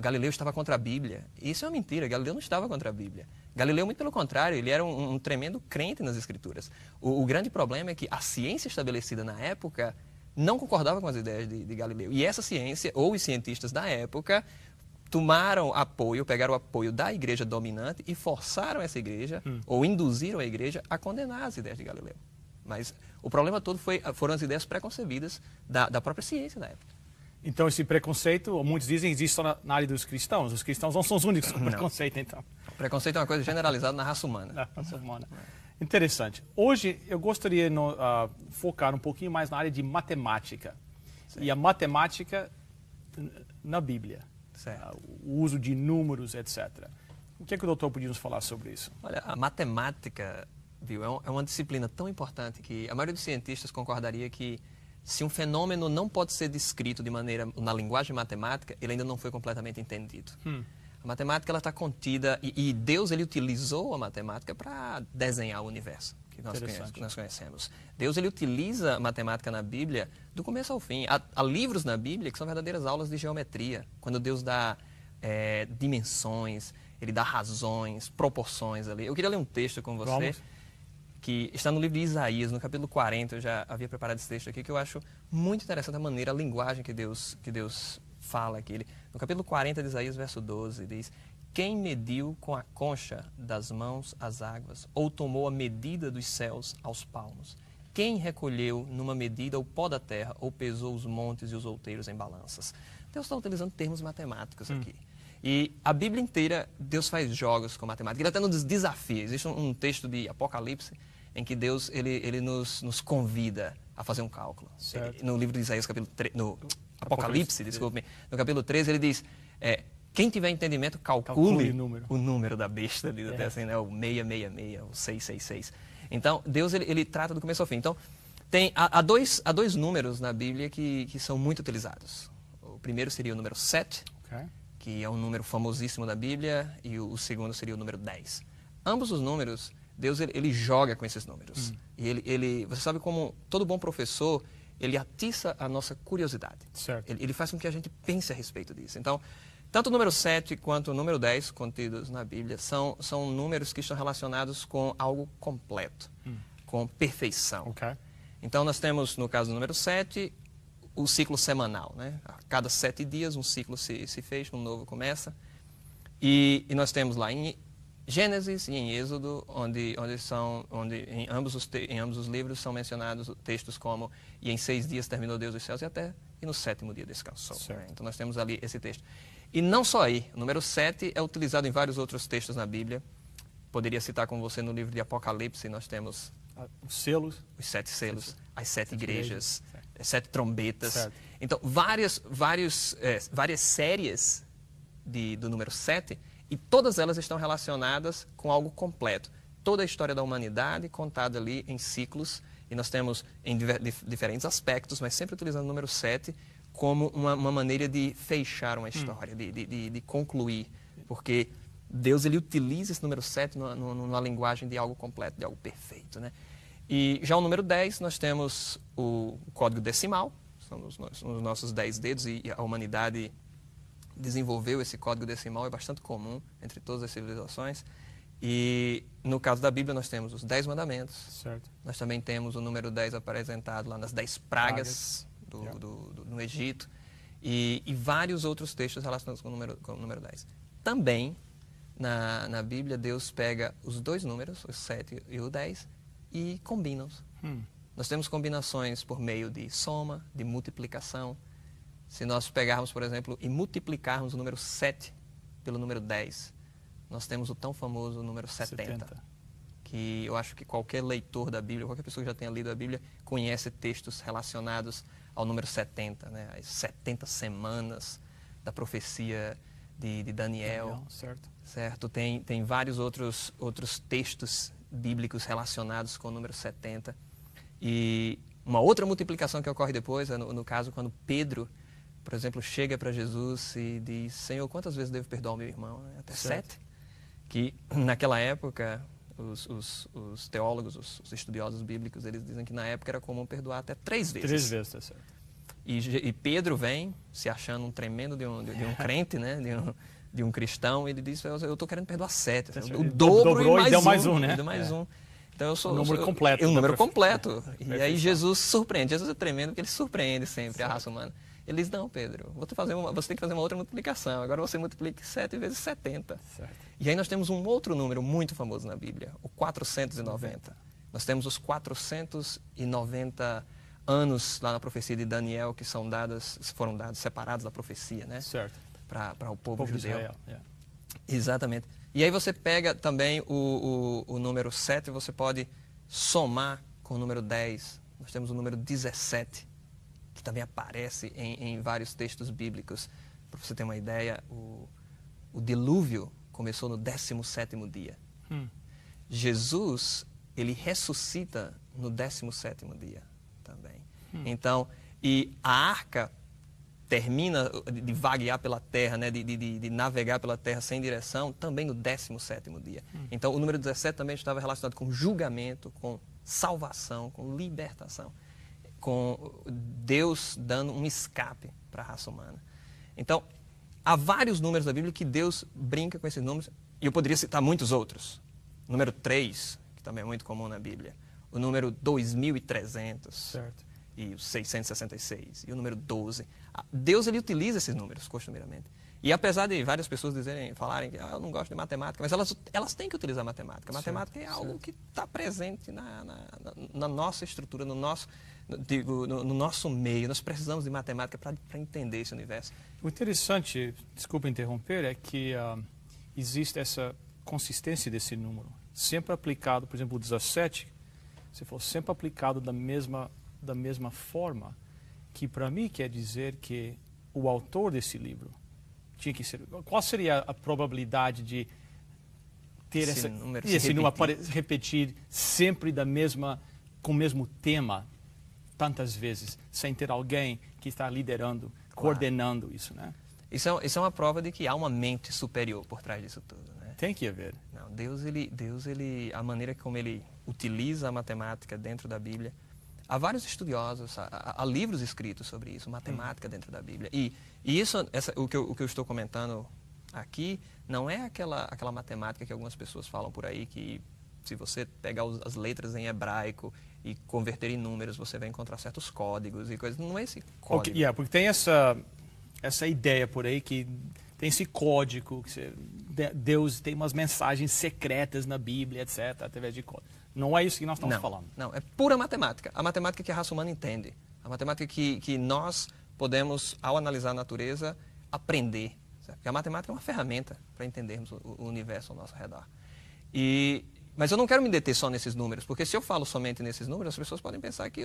Galileu estava contra a Bíblia. Isso é uma mentira, Galileu não estava contra a Bíblia. Galileu, muito pelo contrário, ele era um tremendo crente nas Escrituras. O grande problema é que a ciência estabelecida na época não concordava com as ideias de Galileu. E essa ciência, ou os cientistas da época, pegaram o apoio da igreja dominante e forçaram essa igreja, ou induziram a igreja a condenar as ideias de Galileu. Mas o problema todo foram as ideias preconcebidas da própria ciência da época. Então esse preconceito, muitos dizem, existe só na área dos cristãos. Os cristãos não são os únicos com preconceito, então. O preconceito é uma coisa generalizada na raça humana. Na raça humana. Interessante. Hoje eu gostaria de focar um pouquinho mais na área de matemática. Sim. E a matemática na Bíblia. Certo. O uso de números, etc. O que é que o doutor podia nos falar sobre isso? Olha, a matemática, viu, é uma disciplina tão importante que a maioria dos cientistas concordaria que se um fenômeno não pode ser descrito na linguagem matemática, ele ainda não foi completamente entendido. A matemática está contida, e Deus ele utilizou a matemática para desenhar o universo que nós conhecemos. Deus ele utiliza a matemática na Bíblia do começo ao fim. Há livros na Bíblia que são verdadeiras aulas de geometria, quando Deus dá dimensões, ele dá razões, proporções ali. Eu queria ler um texto com você. Vamos. Que está no livro de Isaías, no capítulo 40, eu já havia preparado esse texto aqui, que eu acho muito interessante a maneira, a linguagem que Deus fala aqui. No capítulo 40 de Isaías, verso 12, diz: quem mediu com a concha das mãos as águas, ou tomou a medida dos céus aos palmos? Quem recolheu numa medida o pó da terra, ou pesou os montes e os outeiros em balanças? Deus está utilizando termos matemáticos aqui. E a Bíblia inteira, Deus faz jogos com matemática. Ele até nos desafia. Existe um texto de Apocalipse em que Deus ele nos convida a fazer um cálculo. No livro de Isaías, no Apocalipse, desculpe-me, no capítulo 13, ele diz, quem tiver entendimento, calcule o número da besta, até assim, né, o 666, o 666. Então, Deus ele trata do começo ao fim. Então, há dois números na Bíblia que são muito utilizados. O primeiro seria o número 7, que é um número famosíssimo da Bíblia, e o segundo seria o número 10. Ambos os números, Deus ele joga com esses números. E você sabe como todo bom professor, ele atiça a nossa curiosidade. Certo. Ele faz com que a gente pense a respeito disso. Então, Tanto o número 7 quanto o número 10, contidos na Bíblia, são números que estão relacionados com algo completo, com perfeição. Ok. Então, nós temos, no caso do número 7, o ciclo semanal, né? A cada 7 dias, um ciclo se fecha, um novo começa. E nós temos lá em Gênesis e em Êxodo, onde em ambos os livros são mencionados textos como "E em 6 dias terminou Deus os céus e a terra, e no 7º dia descansou". Né? Então, nós temos ali esse texto. E não só aí, o número 7 é utilizado em vários outros textos na Bíblia. Poderia citar com você no livro de Apocalipse, nós temos Os selos. os 7 selos, as 7 igrejas, Certo. 7 trombetas. Certo. Então, várias séries do número 7, e todas elas estão relacionadas com algo completo. Toda a história da humanidade contada ali em ciclos, e nós temos em diferentes aspectos, mas sempre utilizando o número 7 como uma maneira de fechar uma história, de concluir. Porque Deus ele utiliza esse número 7 numa linguagem de algo completo, de algo perfeito. Né? E já o número 10, nós temos o código decimal, são os nossos 10 dedos, e a humanidade desenvolveu esse código decimal, é bastante comum entre todas as civilizações. E no caso da Bíblia, nós temos os 10 mandamentos. Certo. Nós também temos o número 10 apresentado lá nas 10 pragas no Egito. E vários outros textos relacionados com o número 10. Também, na Bíblia, Deus pega os dois números, o 7 e o 10, e combina-os. Nós temos combinações por meio de soma, de multiplicação. Se nós pegarmos, por exemplo, e multiplicarmos o número 7 pelo número 10, nós temos o tão famoso número 70. Que eu acho que qualquer leitor da Bíblia, qualquer pessoa que já tenha lido a Bíblia, conhece textos relacionados ao número 70, né? As 70 semanas da profecia de Daniel. Certo? Tem vários outros textos bíblicos relacionados com o número 70. E uma outra multiplicação que ocorre depois, no caso, quando Pedro, por exemplo, chega para Jesus e diz: Senhor, quantas vezes devo perdoar o meu irmão? Até 7. Que naquela época, os teólogos, os estudiosos bíblicos, eles dizem que na época era comum perdoar até 3 vezes. 3 vezes, tá certo. E Pedro vem, se achando um tremendo de um crente, né? de um cristão, e ele diz: eu estou querendo perdoar 7. O dobro e deu mais um, né? Deu mais um. Então eu sou... Um número completo. Um número completo. E aí Jesus surpreende. Jesus é tremendo porque ele surpreende sempre a raça humana. Ele diz: não, Pedro, você tem que fazer uma outra multiplicação. Agora você multiplique 7 vezes 70. Certo. E aí nós temos um outro número muito famoso na Bíblia, o 490. Nós temos os 490 anos lá na profecia de Daniel, que foram dados separados da profecia, né? Certo. Para o povo judeu. Israel. Exatamente. E aí você pega também o número 7, você pode somar com o número 10. Nós temos o número 17, que também aparece em vários textos bíblicos. Para você ter uma ideia, o dilúvio começou no 17º dia. Jesus, ele ressuscita no 17º dia também. Então, e a arca termina de vaguear pela terra, né, de navegar pela terra sem direção, também no 17º dia. Então, o número 17 também estava relacionado com julgamento, com salvação, com libertação, com Deus dando um escape para a raça humana. Então, há vários números da Bíblia que Deus brinca com esses números, e eu poderia citar muitos outros. O número 3, que também é muito comum na Bíblia. O número 2300. Certo. E o 666. E o número 12. Deus, ele utiliza esses números, costumeiramente. E apesar de várias pessoas falarem que eu não gosto de matemática, mas elas têm que utilizar matemática. Matemática é algo que está presente na nossa estrutura, no nosso meio. Nós precisamos de matemática para entender esse universo. O interessante, desculpa interromper, é que existe essa consistência desse número. Sempre aplicado, por exemplo, o 17, você falou, sempre aplicado da mesma forma, que para mim quer dizer que o autor desse livro tinha que ser... Qual seria a probabilidade de ter esse número repetir sempre com o mesmo tema tantas vezes, sem ter alguém que está liderando, coordenando isso, né? Isso é uma prova de que há uma mente superior por trás disso tudo, né? Tem que haver. Não, Deus, a maneira como ele utiliza a matemática dentro da Bíblia, Há vários estudiosos, há livros escritos sobre isso, matemática dentro da Bíblia. E isso, o que eu estou comentando aqui, não é aquela matemática que algumas pessoas falam por aí, que se você pegar as letras em hebraico e converter em números, você vai encontrar certos códigos e coisas. Não é esse código. Porque tem essa ideia por aí que tem esse código, que Deus tem umas mensagens secretas na Bíblia, etc., através de código. Não é isso que nós estamos falando. Não, é pura matemática. A matemática que a raça humana entende. A matemática que nós podemos, ao analisar a natureza, aprender. Certo? Porque a matemática é uma ferramenta para entendermos o universo ao nosso redor. Mas eu não quero me deter só nesses números, porque se eu falo somente nesses números, as pessoas podem pensar que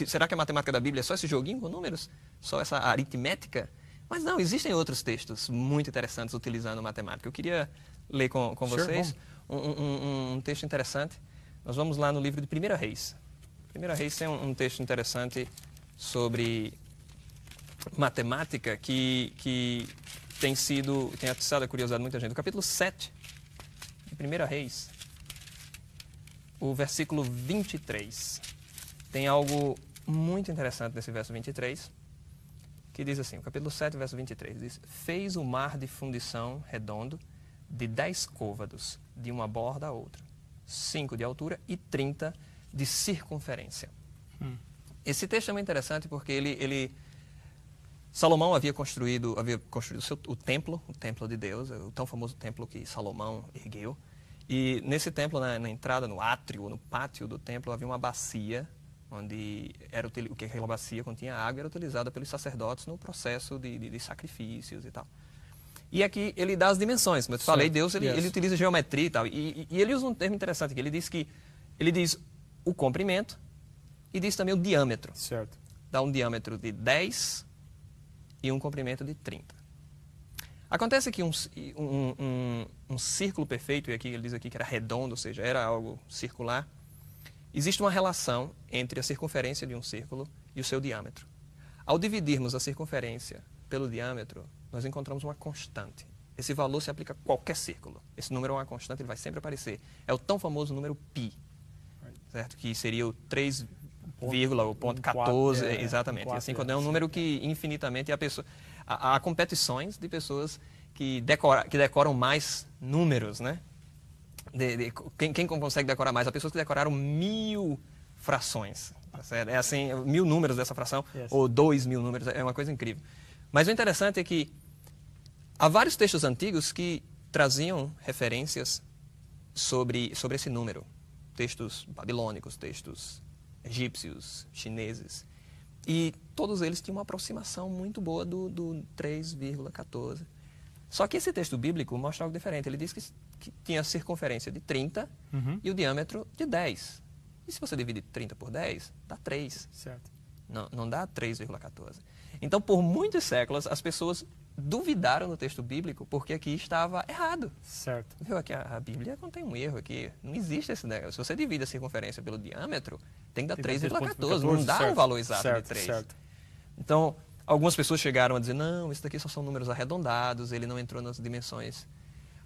será que a matemática da Bíblia é só esse joguinho com números? Só essa aritmética? Mas não, existem outros textos muito interessantes utilizando matemática. Eu queria ler com vocês um texto interessante. Nós vamos lá no livro de 1 Reis. 1 Reis tem um texto interessante sobre matemática que tem atiçado a curiosidade de muita gente. No capítulo 7 de 1 Reis, o versículo 23, tem algo muito interessante nesse verso 23, que diz assim, o capítulo 7, verso 23, diz: fez o mar de fundição redondo de 10 côvados, de uma borda a outra, 5 de altura e 30 de circunferência. Esse texto é muito interessante porque Salomão havia construído o templo de Deus, o tão famoso templo que Salomão ergueu. E nesse templo, na entrada, no átrio, no pátio do templo, havia uma bacia, onde aquela bacia continha água, era utilizada pelos sacerdotes no processo de sacrifícios e tal. E aqui ele dá as dimensões, como eu te falei, Deus ele utiliza geometria e tal. E ele usa um termo interessante aqui, ele diz o comprimento e diz também o diâmetro. Certo. Dá um diâmetro de 10 e um comprimento de 30. Acontece que um círculo perfeito, e aqui ele diz aqui que era redondo, ou seja, era algo circular, existe uma relação entre a circunferência de um círculo e o seu diâmetro. Ao dividirmos a circunferência pelo diâmetro, nós encontramos uma constante. Esse valor se aplica a qualquer círculo. Esse número é uma constante, ele vai sempre aparecer. É o tão famoso número π, certo? Que seria o 3, o ponto 14, exatamente. E assim, quando é um número que infinitamente há competições de pessoas que decoram mais números, né? Quem consegue decorar mais? Há pessoas que decoraram 1000 frações. Tá certo? É assim, 1000 números dessa fração, ou 2000 números, é uma coisa incrível. Mas o interessante é que há vários textos antigos que traziam referências sobre esse número. Textos babilônicos, textos egípcios, chineses. E todos eles tinham uma aproximação muito boa do 3,14. Só que esse texto bíblico mostra algo diferente. Ele diz que tinha a circunferência de 30 e o diâmetro de 10. E se você divide 30 por 10, dá 3. Certo. Não dá 3,14. Então, por muitos séculos, as pessoas duvidaram do texto bíblico porque aqui estava errado. Certo. Viu? Aqui a Bíblia contém um erro aqui. Não existe esse negócio. Se você divide a circunferência pelo diâmetro, tem que dar 3,14. Não dá o valor exato de 3. Certo. Então, algumas pessoas chegaram a dizer, não, isso daqui só são números arredondados, ele não entrou nas dimensões.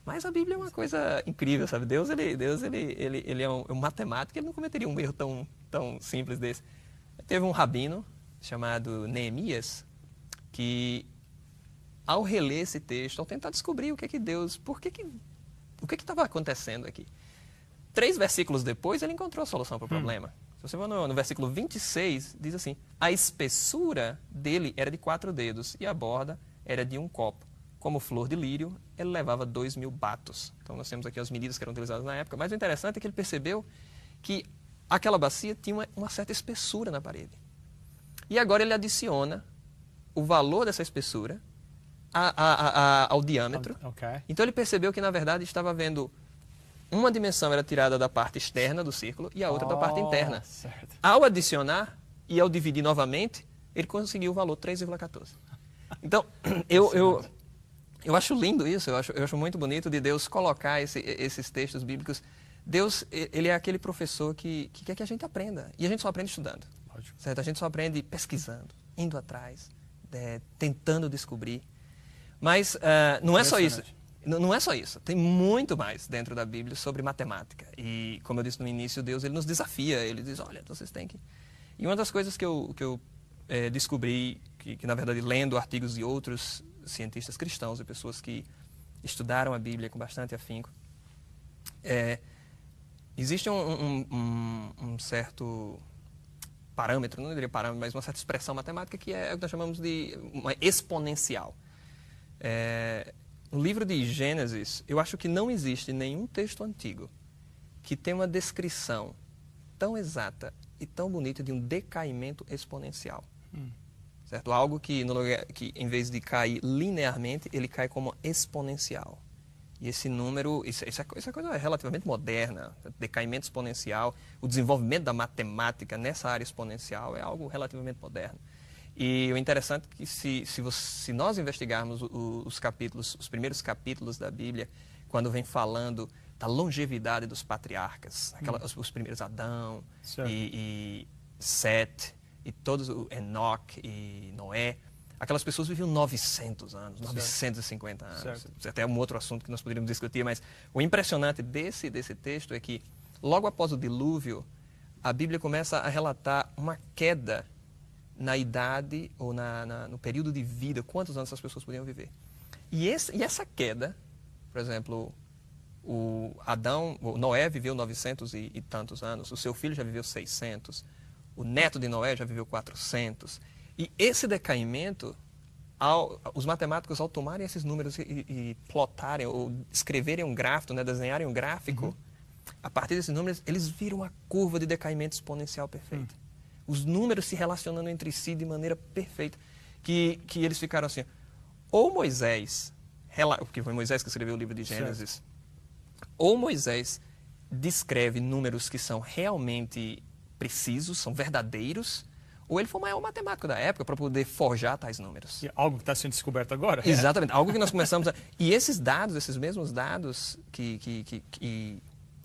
Mas a Bíblia é uma coisa incrível, sabe? Deus ele é um matemático, ele não cometeria um erro tão simples desse. Teve um rabino chamado Neemias, que ao reler esse texto, ao tentar descobrir o que estava acontecendo aqui, 3 versículos depois, ele encontrou a solução para o problema. Se você for no versículo 26, diz assim, a espessura dele era de 4 dedos e a borda era de 1 copo. Como flor de lírio, ele levava 2.000 batos. Então nós temos aqui as medidas que eram utilizadas na época, mas o interessante é que ele percebeu que aquela bacia tinha uma certa espessura na parede. E agora ele adiciona o valor dessa espessura ao diâmetro. Okay. Então ele percebeu que, na verdade, estava havendo uma dimensão era tirada da parte externa do círculo e a outra da parte interna. Certo. Ao adicionar e ao dividir novamente, ele conseguiu o valor 3,14. Então, eu acho lindo isso, eu acho muito bonito de Deus colocar esses textos bíblicos. Deus, ele é aquele professor que quer que a gente aprenda. E a gente só aprende estudando. Certo? A gente só aprende pesquisando, indo atrás, tentando descobrir. Mas não é só isso. Não é só isso. Tem muito mais dentro da Bíblia sobre matemática. E, como eu disse no início, Deus ele nos desafia. Ele diz, olha, vocês têm que... E uma das coisas que eu descobri, que na verdade lendo artigos de outros cientistas cristãos e pessoas que estudaram a Bíblia com bastante afinco, existe um certo parâmetro, não diria parâmetro, mas uma certa expressão matemática que é o que nós chamamos de uma exponencial. No livro de Gênesis, eu acho que não existe nenhum texto antigo que tenha uma descrição tão exata e tão bonita de um decaimento exponencial. Certo? Algo que em vez de cair linearmente, ele cai como exponencial. E esse número, essa coisa é relativamente moderna, decaimento exponencial, o desenvolvimento da matemática nessa área exponencial é algo relativamente moderno. E o interessante é que se nós investigarmos os primeiros capítulos da Bíblia, quando vem falando da longevidade dos patriarcas, os primeiros Adão e Sete, e todos, Enoque e Noé, aquelas pessoas viviam 900 anos, 950 anos. Certo. Até um outro assunto que nós poderíamos discutir, mas o impressionante desse texto é que, logo após o dilúvio, a Bíblia começa a relatar uma queda na idade ou no período de vida, quantos anos essas pessoas podiam viver. E essa queda, por exemplo, o Noé viveu 900 e tantos anos, o seu filho já viveu 600, o neto de Noé já viveu 400. E esse decaimento, os matemáticos, ao tomarem esses números e plotarem, ou escreverem um gráfico, né, desenharem um gráfico, a partir desses números, eles viram uma curva de decaimento exponencial perfeita. Os números se relacionando entre si de maneira perfeita, que eles ficaram assim, ou Moisés, porque foi Moisés que escreveu o livro de Gênesis, ou Moisés descreve números que são realmente precisos, são verdadeiros, ou ele foi o maior matemático da época para poder forjar tais números. E algo que está sendo descoberto agora. Exatamente, algo que nós começamos a... E esses dados, esses mesmos dados que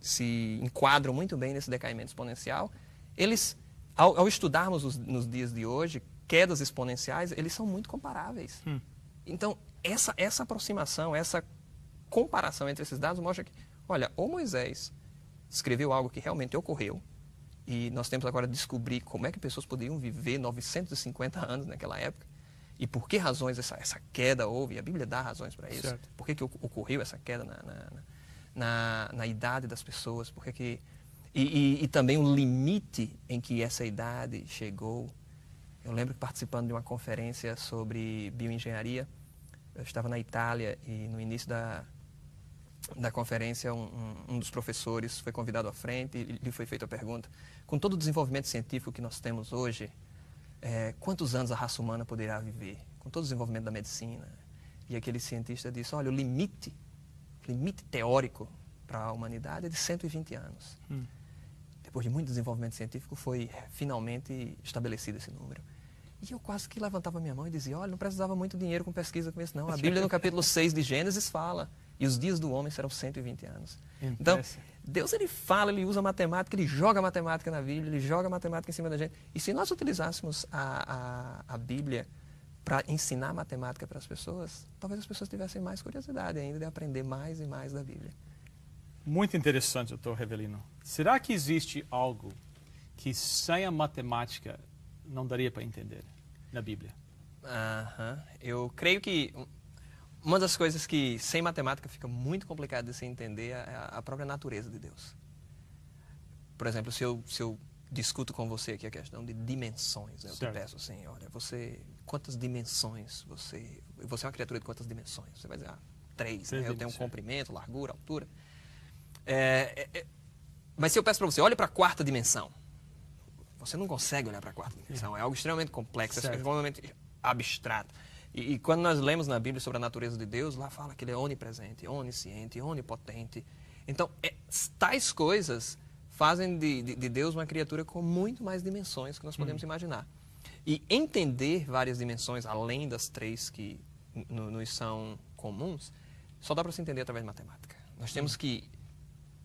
se enquadram muito bem nesse decaimento exponencial, eles, ao estudarmos nos dias de hoje, quedas exponenciais, eles são muito comparáveis. Então, essa aproximação, essa comparação entre esses dados mostra que, olha, ou Moisés escreveu algo que realmente ocorreu, e nós temos agora de descobrir como é que pessoas poderiam viver 950 anos naquela época e por que razões essa queda houve. E a Bíblia dá razões para isso. Certo. Por que ocorreu essa queda na idade das pessoas? E também o limite em que essa idade chegou. Eu lembro que participando de uma conferência sobre bioengenharia, eu estava na Itália e no início da conferência, um dos professores foi convidado à frente e lhe foi feita a pergunta: com todo o desenvolvimento científico que nós temos hoje, quantos anos a raça humana poderá viver? Com todo o desenvolvimento da medicina. E aquele cientista disse, olha, o limite teórico para a humanidade é de 120 anos. Depois de muito desenvolvimento científico, foi finalmente estabelecido esse número. E eu quase que levantava minha mão e dizia, olha, não precisava muito dinheiro com pesquisa como isso, não. A Bíblia, no capítulo 6 de Gênesis, fala, e os dias do homem serão 120 anos. Então, Deus, ele fala, ele usa matemática, ele joga matemática na Bíblia, ele joga matemática em cima da gente. E se nós utilizássemos a Bíblia para ensinar matemática para as pessoas, talvez as pessoas tivessem mais curiosidade ainda de aprender mais e mais da Bíblia. Muito interessante, doutor Revelino. Será que existe algo que sem a matemática não daria para entender na Bíblia? Eu creio que uma das coisas que sem matemática fica muito complicado de se entender é a própria natureza de Deus. Por exemplo, se eu discuto com você aqui a questão de dimensões, né? Eu te peço assim, olha, quantas dimensões você é uma criatura de quantas dimensões? Você vai dizer, 3, né? Eu tenho um comprimento, largura, altura. Mas se eu peço para você, olhe para a quarta dimensão, você não consegue olhar para a quarta dimensão. É algo extremamente complexo, é extremamente abstrato. E quando nós lemos na Bíblia sobre a natureza de Deus, lá fala que ele é onipresente, onisciente, onipotente. Então, tais coisas fazem de Deus uma criatura com muito mais dimensões que nós podemos imaginar. E entender várias dimensões, além das 3 que nos são comuns, só dá para se entender através de matemática. Nós temos que,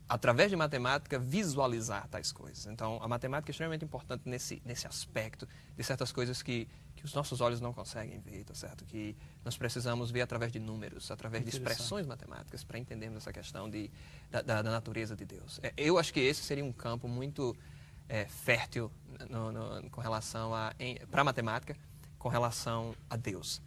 através de matemática, visualizar tais coisas. Então, a matemática é extremamente importante nesse aspecto, de certas coisas que os nossos olhos não conseguem ver, tá certo? Que nós precisamos ver através de números, através de expressões matemáticas, para entendermos essa questão da natureza de Deus. Eu acho que esse seria um campo muito fértil com relação para a matemática, com relação a Deus.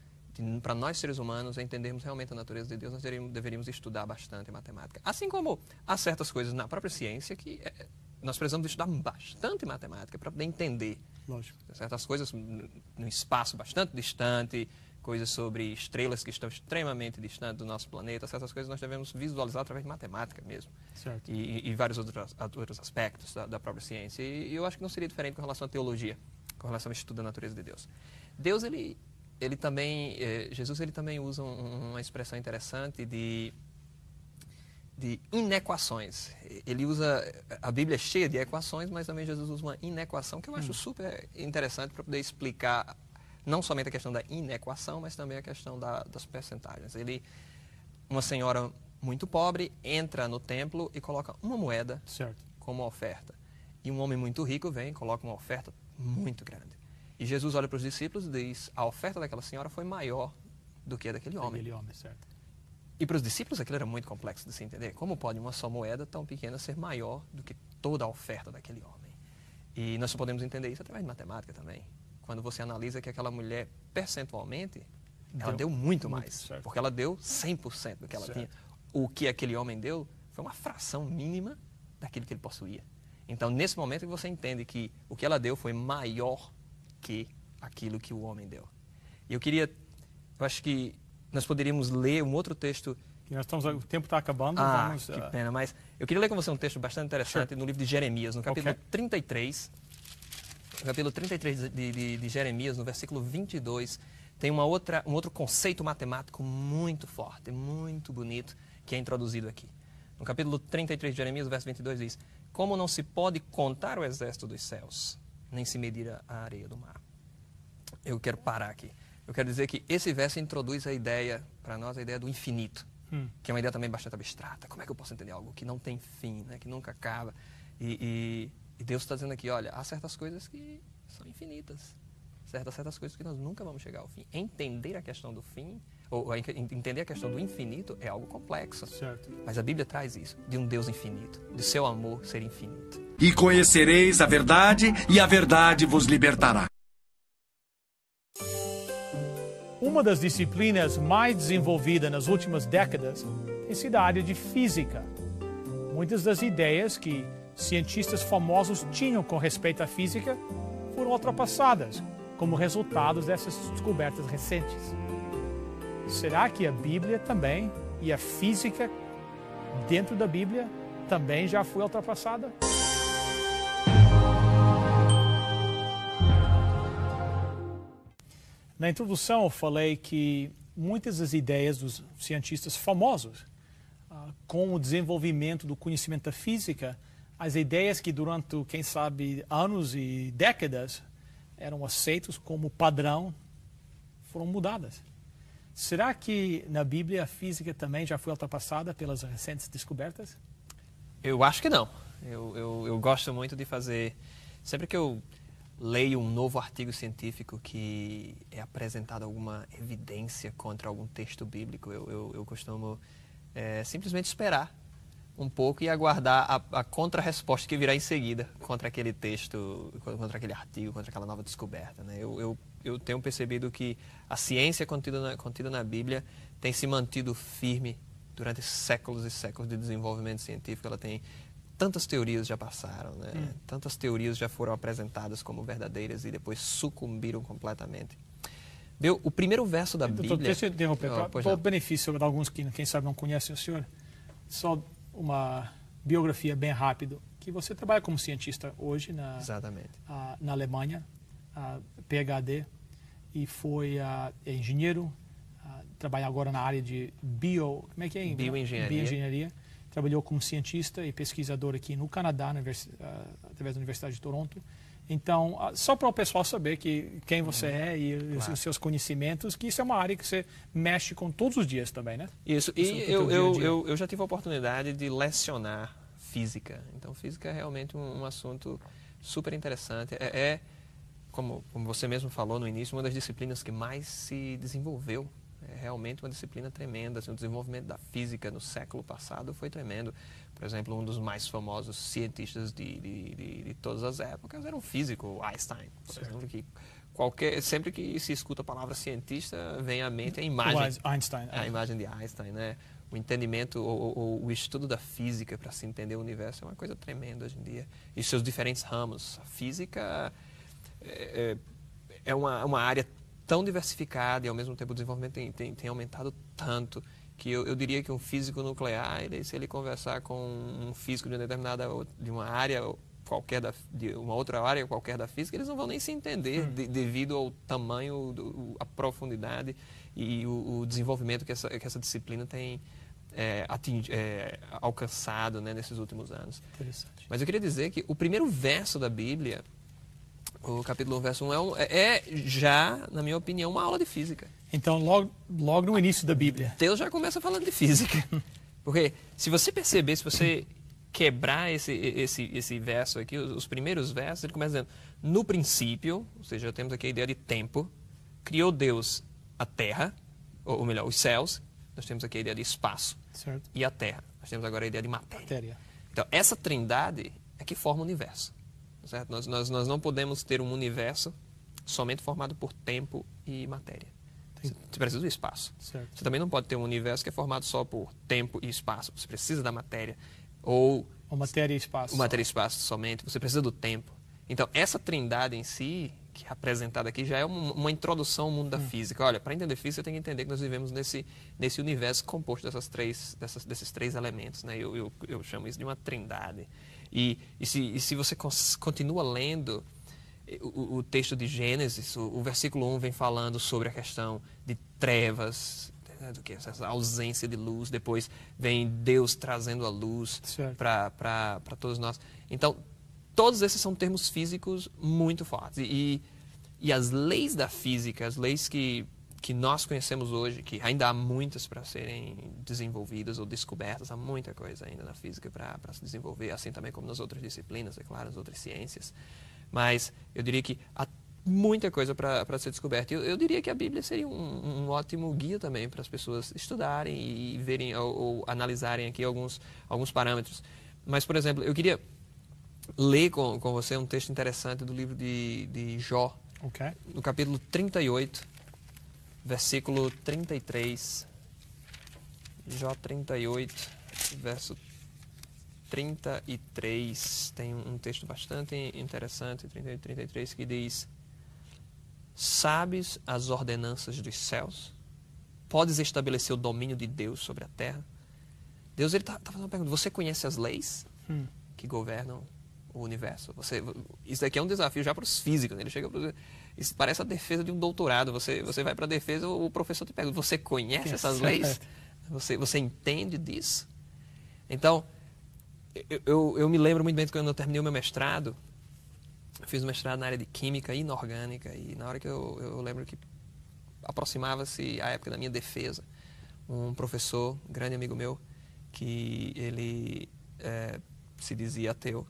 Para nós, seres humanos, entendermos realmente a natureza de Deus, nós deveríamos estudar bastante matemática. Assim como há certas coisas na própria ciência que nós precisamos estudar bastante matemática para poder entender. Lógico. Certas coisas no espaço bastante distante, coisas sobre estrelas que estão extremamente distantes do nosso planeta, certas coisas nós devemos visualizar através de matemática mesmo. Certo. E vários outros aspectos da própria ciência. E eu acho que não seria diferente com relação à teologia, com relação ao estudo da natureza de Deus. Deus, ele também, Jesus ele também usa uma expressão interessante de inequações. Ele usa, a Bíblia é cheia de equações, mas também Jesus usa uma inequação que eu acho super interessante para poder explicar não somente a questão da inequação, mas também a questão das percentagens. Uma senhora muito pobre entra no templo e coloca uma moeda como oferta. E um homem muito rico vem e coloca uma oferta muito grande. E Jesus olha para os discípulos e diz, a oferta daquela senhora foi maior do que a daquele homem. Certo. E para os discípulos aquilo era muito complexo de se entender. Como pode uma só moeda tão pequena ser maior do que toda a oferta daquele homem? E nós só podemos entender isso através de matemática também. Quando você analisa que aquela mulher, percentualmente, ela deu muito mais. Porque ela deu 100% do que ela tinha. O que aquele homem deu foi uma fração mínima daquilo que ele possuía. Então, nesse momento, você entende que o que ela deu foi maior que aquilo que o homem deu. E eu acho que nós poderíamos ler um outro texto. O tempo está acabando. Que pena, mas eu queria ler com você um texto bastante interessante no livro de Jeremias, no capítulo 33. No capítulo 33 de Jeremias, no versículo 22, tem um outro conceito matemático muito forte, muito bonito, que é introduzido aqui. No capítulo 33 de Jeremias, o verso 22 diz, como não se pode contar o exército dos céus, nem se medir a areia do mar. Eu quero parar aqui. Eu quero dizer que esse verso introduz a ideia, para nós, a ideia do infinito, que é uma ideia também bastante abstrata. Como é que eu posso entender algo que não tem fim, né, que nunca acaba? E Deus está dizendo aqui, olha, há certas coisas que são infinitas, certas coisas que nós nunca vamos chegar ao fim. Entender a questão do fim, ou entender a questão do infinito é algo complexo. Certo. Mas a Bíblia traz isso, de um Deus infinito, de seu amor ser infinito. E conhecereis a verdade, e a verdade vos libertará. Uma das disciplinas mais desenvolvidas nas últimas décadas tem sido a área de física. Muitas das ideias que cientistas famosos tinham com respeito à física foram ultrapassadas como resultado dessas descobertas recentes. Será que a Bíblia também, e a física dentro da Bíblia, também já foi ultrapassada? Na introdução eu falei que muitas das ideias dos cientistas famosos, com o desenvolvimento do conhecimento da física, as ideias que durante, quem sabe, anos e décadas eram aceitas como padrão, foram mudadas. Será que na Bíblia a física também já foi ultrapassada pelas recentes descobertas? Eu acho que não. Eu gosto muito de fazer... Sempre que eu leio um novo artigo científico que é apresentado alguma evidência contra algum texto bíblico, eu costumo simplesmente esperar um pouco e aguardar a contra-resposta que virá em seguida contra aquele texto, contra aquele artigo, contra aquela nova descoberta, né? Eu tenho percebido que a ciência contida na Bíblia tem se mantido firme durante séculos e séculos de desenvolvimento científico. Ela tem tantas teorias já passaram, né? Tantas teorias já foram apresentadas como verdadeiras e depois sucumbiram completamente. O primeiro verso da Bíblia... Deixa eu interromper, para o benefício de alguns que, quem sabe, não conhecem o senhor. Só uma biografia bem rápida, que você trabalha como cientista hoje na Alemanha, PhD, e foi engenheiro, trabalha agora na área de bioengenharia. Trabalhou como cientista e pesquisador aqui no Canadá, através da Universidade de Toronto. Então, só para o pessoal saber quem você é e os seus conhecimentos, que isso é uma área que você mexe com todos os dias também, né? Isso, e eu já tive a oportunidade de lecionar física. Então, física é realmente um assunto super interessante. Como você mesmo falou no início, uma das disciplinas que mais se desenvolveu É realmente uma disciplina tremenda. Assim, o desenvolvimento da física no século passado foi tremendo. Por exemplo, um dos mais famosos cientistas de todas as épocas era um físico, Einstein. Por exemplo, que sempre que se escuta a palavra cientista, vem à mente a imagem. Einstein. A imagem de Einstein, né? O entendimento, ou o estudo da física para se entender o universo é uma coisa tremenda hoje em dia. E seus diferentes ramos. A física é uma área tão diversificada e, ao mesmo tempo, o desenvolvimento tem aumentado tanto que eu diria que um físico nuclear, se ele conversar com um físico de uma determinada, de uma área qualquer, de uma outra área qualquer da física, eles não vão nem se entender devido ao tamanho, a profundidade e o desenvolvimento que essa disciplina tem alcançado, né, nesses últimos anos. Interessante. Mas eu queria dizer que o primeiro verso da Bíblia, o capítulo 1, verso 1, é já, na minha opinião, uma aula de física. Então, logo no início da Bíblia. Deus já começa falando de física. Porque se você perceber, se você quebrar esse verso aqui, os primeiros versos, ele começa dizendo, no princípio, ou seja, temos aqui a ideia de tempo, criou Deus a terra, ou melhor, os céus, nós temos aqui a ideia de espaço, Certo. e a terra. Nós temos agora a ideia de matéria. Matéria. Então, essa trindade é que forma o universo. Certo? Nós não podemos ter um universo somente formado por tempo e matéria. Você precisa do espaço. Certo. Você também não pode ter um universo que é formado só por tempo e espaço. Você precisa da matéria. Ou matéria e espaço. Matéria e espaço somente. Você precisa do tempo. Então, essa trindade em si, que é apresentada aqui, já é uma introdução ao mundo da física. Olha, para entender física, você tem que entender que nós vivemos nesse universo composto desses três elementos. Né? Eu chamo isso de uma trindade. E se você continua lendo o texto de Gênesis, o versículo 1 vem falando sobre a questão de trevas, essa ausência de luz, depois vem Deus trazendo a luz para todos nós. Então, todos esses são termos físicos muito fortes. E as leis da física, as leis que nós conhecemos hoje, que ainda há muitas para serem desenvolvidas ou descobertas, há muita coisa ainda na física para se desenvolver, assim também como nas outras disciplinas, é claro, nas outras ciências. Mas eu diria que há muita coisa para ser descoberta. Eu diria que a Bíblia seria um ótimo guia também para as pessoas estudarem e verem ou analisarem aqui alguns parâmetros. Mas, por exemplo, eu queria ler com você um texto interessante do livro de Jó, no capítulo 38, versículo 33. Jó 38, verso 33, tem um texto bastante interessante, 38 e 33, que diz: sabes as ordenanças dos céus? Podes estabelecer o domínio de Deus sobre a terra? Deus está fazendo uma pergunta: você conhece as leis que governam o universo? Isso daqui é um desafio já para os físicos, né? Ele chega para isso parece a defesa de um doutorado. Você vai para a defesa, o professor te pergunta: você conhece essas leis? Você entende disso? Então, eu me lembro muito bem de quando eu terminei o meu mestrado. Eu fiz um mestrado na área de química inorgânica, e na hora que eu lembro que aproximava-se a época da minha defesa, um professor, um grande amigo meu, que ele se dizia ateu,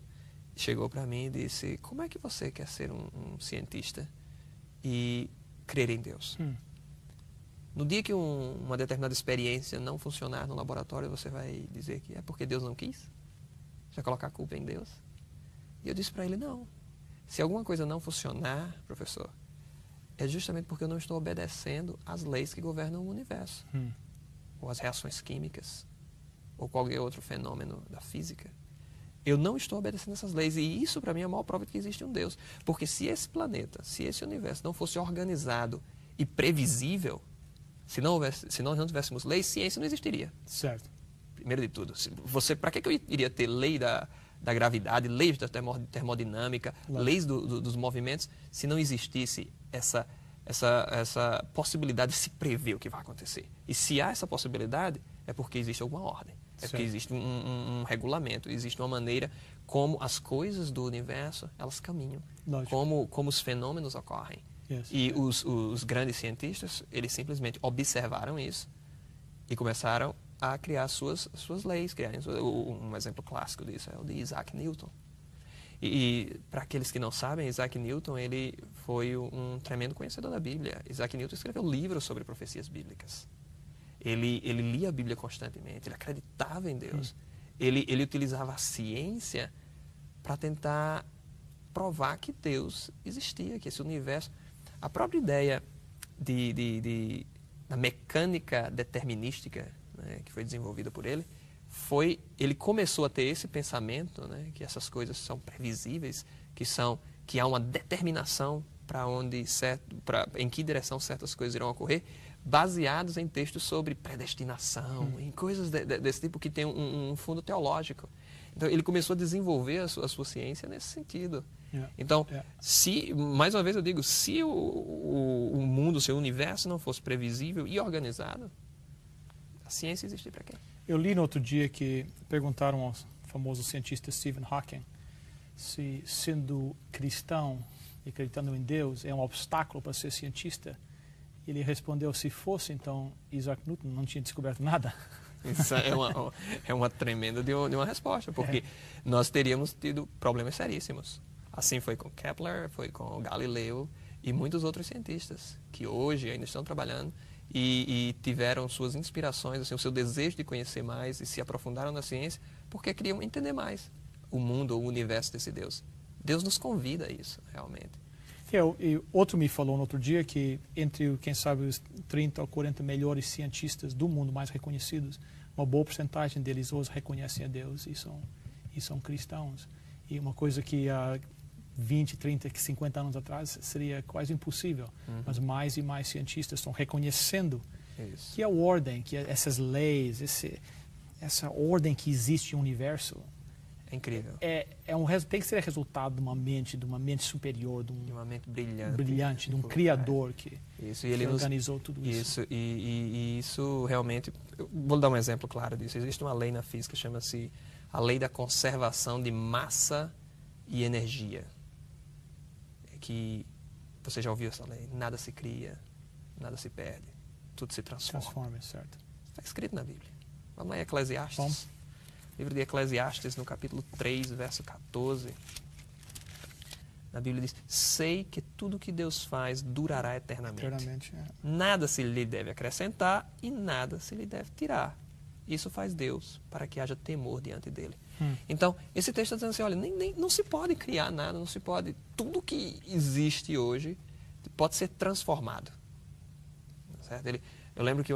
chegou para mim e disse: como é que você quer ser um cientista e crer em Deus? No dia que uma determinada experiência não funcionar no laboratório, você vai dizer que é porque Deus não quis? Você vai colocar a culpa em Deus? E eu disse para ele: não. Se alguma coisa não funcionar, professor, é justamente porque eu não estou obedecendo às leis que governam o universo. Ou as reações químicas, ou qualquer outro fenômeno da física. Eu não estou obedecendo essas leis. E isso, para mim, é a maior prova de que existe um Deus. Porque se esse planeta, se esse universo não fosse organizado e previsível, se nós não tivéssemos leis, ciência não existiria. Certo. Primeiro de tudo, para que eu iria ter lei da gravidade, leis da termodinâmica, leis dos movimentos, se não existisse essa possibilidade de se prever o que vai acontecer? E se há essa possibilidade, é porque existe alguma ordem. É porque existe um regulamento, existe uma maneira como as coisas do universo, elas caminham. Como os fenômenos ocorrem. E os grandes cientistas, eles simplesmente observaram isso e começaram a criar suas leis. Um exemplo clássico disso é o de Isaac Newton. E para aqueles que não sabem, Isaac Newton ele foi um tremendo conhecedor da Bíblia. Isaac Newton escreveu livros sobre profecias bíblicas. Ele lia a Bíblia constantemente, ele acreditava em Deus. Ele utilizava a ciência para tentar provar que Deus existia, que esse universo... A própria ideia da mecânica determinística, né, que foi desenvolvida por ele, ele começou a ter esse pensamento, né, que essas coisas são previsíveis, que há uma determinação em que direção certas coisas irão ocorrer, baseados em textos sobre predestinação, em coisas desse tipo que tem um fundo teológico. Então, ele começou a desenvolver a sua ciência nesse sentido. Então, mais uma vez eu digo, se o mundo, o seu universo não fosse previsível e organizado, a ciência existe para quê? Eu li no outro dia que perguntaram ao famoso cientista Stephen Hawking se sendo cristão e acreditando em Deus é um obstáculo para ser cientista. Ele respondeu, se fosse, então Isaac Newton não tinha descoberto nada. Isso é uma tremenda de uma resposta, porque nós teríamos tido problemas seríssimos. Assim foi com Kepler, foi com Galileu e muitos outros cientistas que hoje ainda estão trabalhando e tiveram suas inspirações, assim, o seu desejo de conhecer mais e se aprofundaram na ciência porque queriam entender mais o mundo ou o universo desse Deus. Deus nos convida a isso, realmente. E outro me falou no outro dia que entre, quem sabe, os 30 ou 40 melhores cientistas do mundo mais reconhecidos, uma boa porcentagem deles hoje reconhecem a Deus e são cristãos. E uma coisa que há 20, 30, 50 anos atrás seria quase impossível. Mas mais e mais cientistas estão reconhecendo que a ordem, que essas leis, essa ordem que existe no universo é incrível. Tem que ser resultado de uma mente superior, de uma mente brilhante, de um criador que organizou tudo isso. E isso realmente... Eu vou dar um exemplo claro disso. Existe uma lei na física, chama-se a lei da conservação de massa e energia. Que você já ouviu essa lei? Nada se cria, nada se perde, tudo se transforma. Certo. Está escrito na Bíblia. Vamos lá em Eclesiastes. Livro de Eclesiastes, no capítulo 3, verso 14. Na Bíblia diz, sei que tudo que Deus faz durará eternamente. Nada se lhe deve acrescentar e nada se lhe deve tirar. Isso faz Deus para que haja temor diante dele. Então, esse texto está dizendo assim, olha, não se pode criar nada, não se pode... Tudo que existe hoje pode ser transformado. Certo? Eu lembro que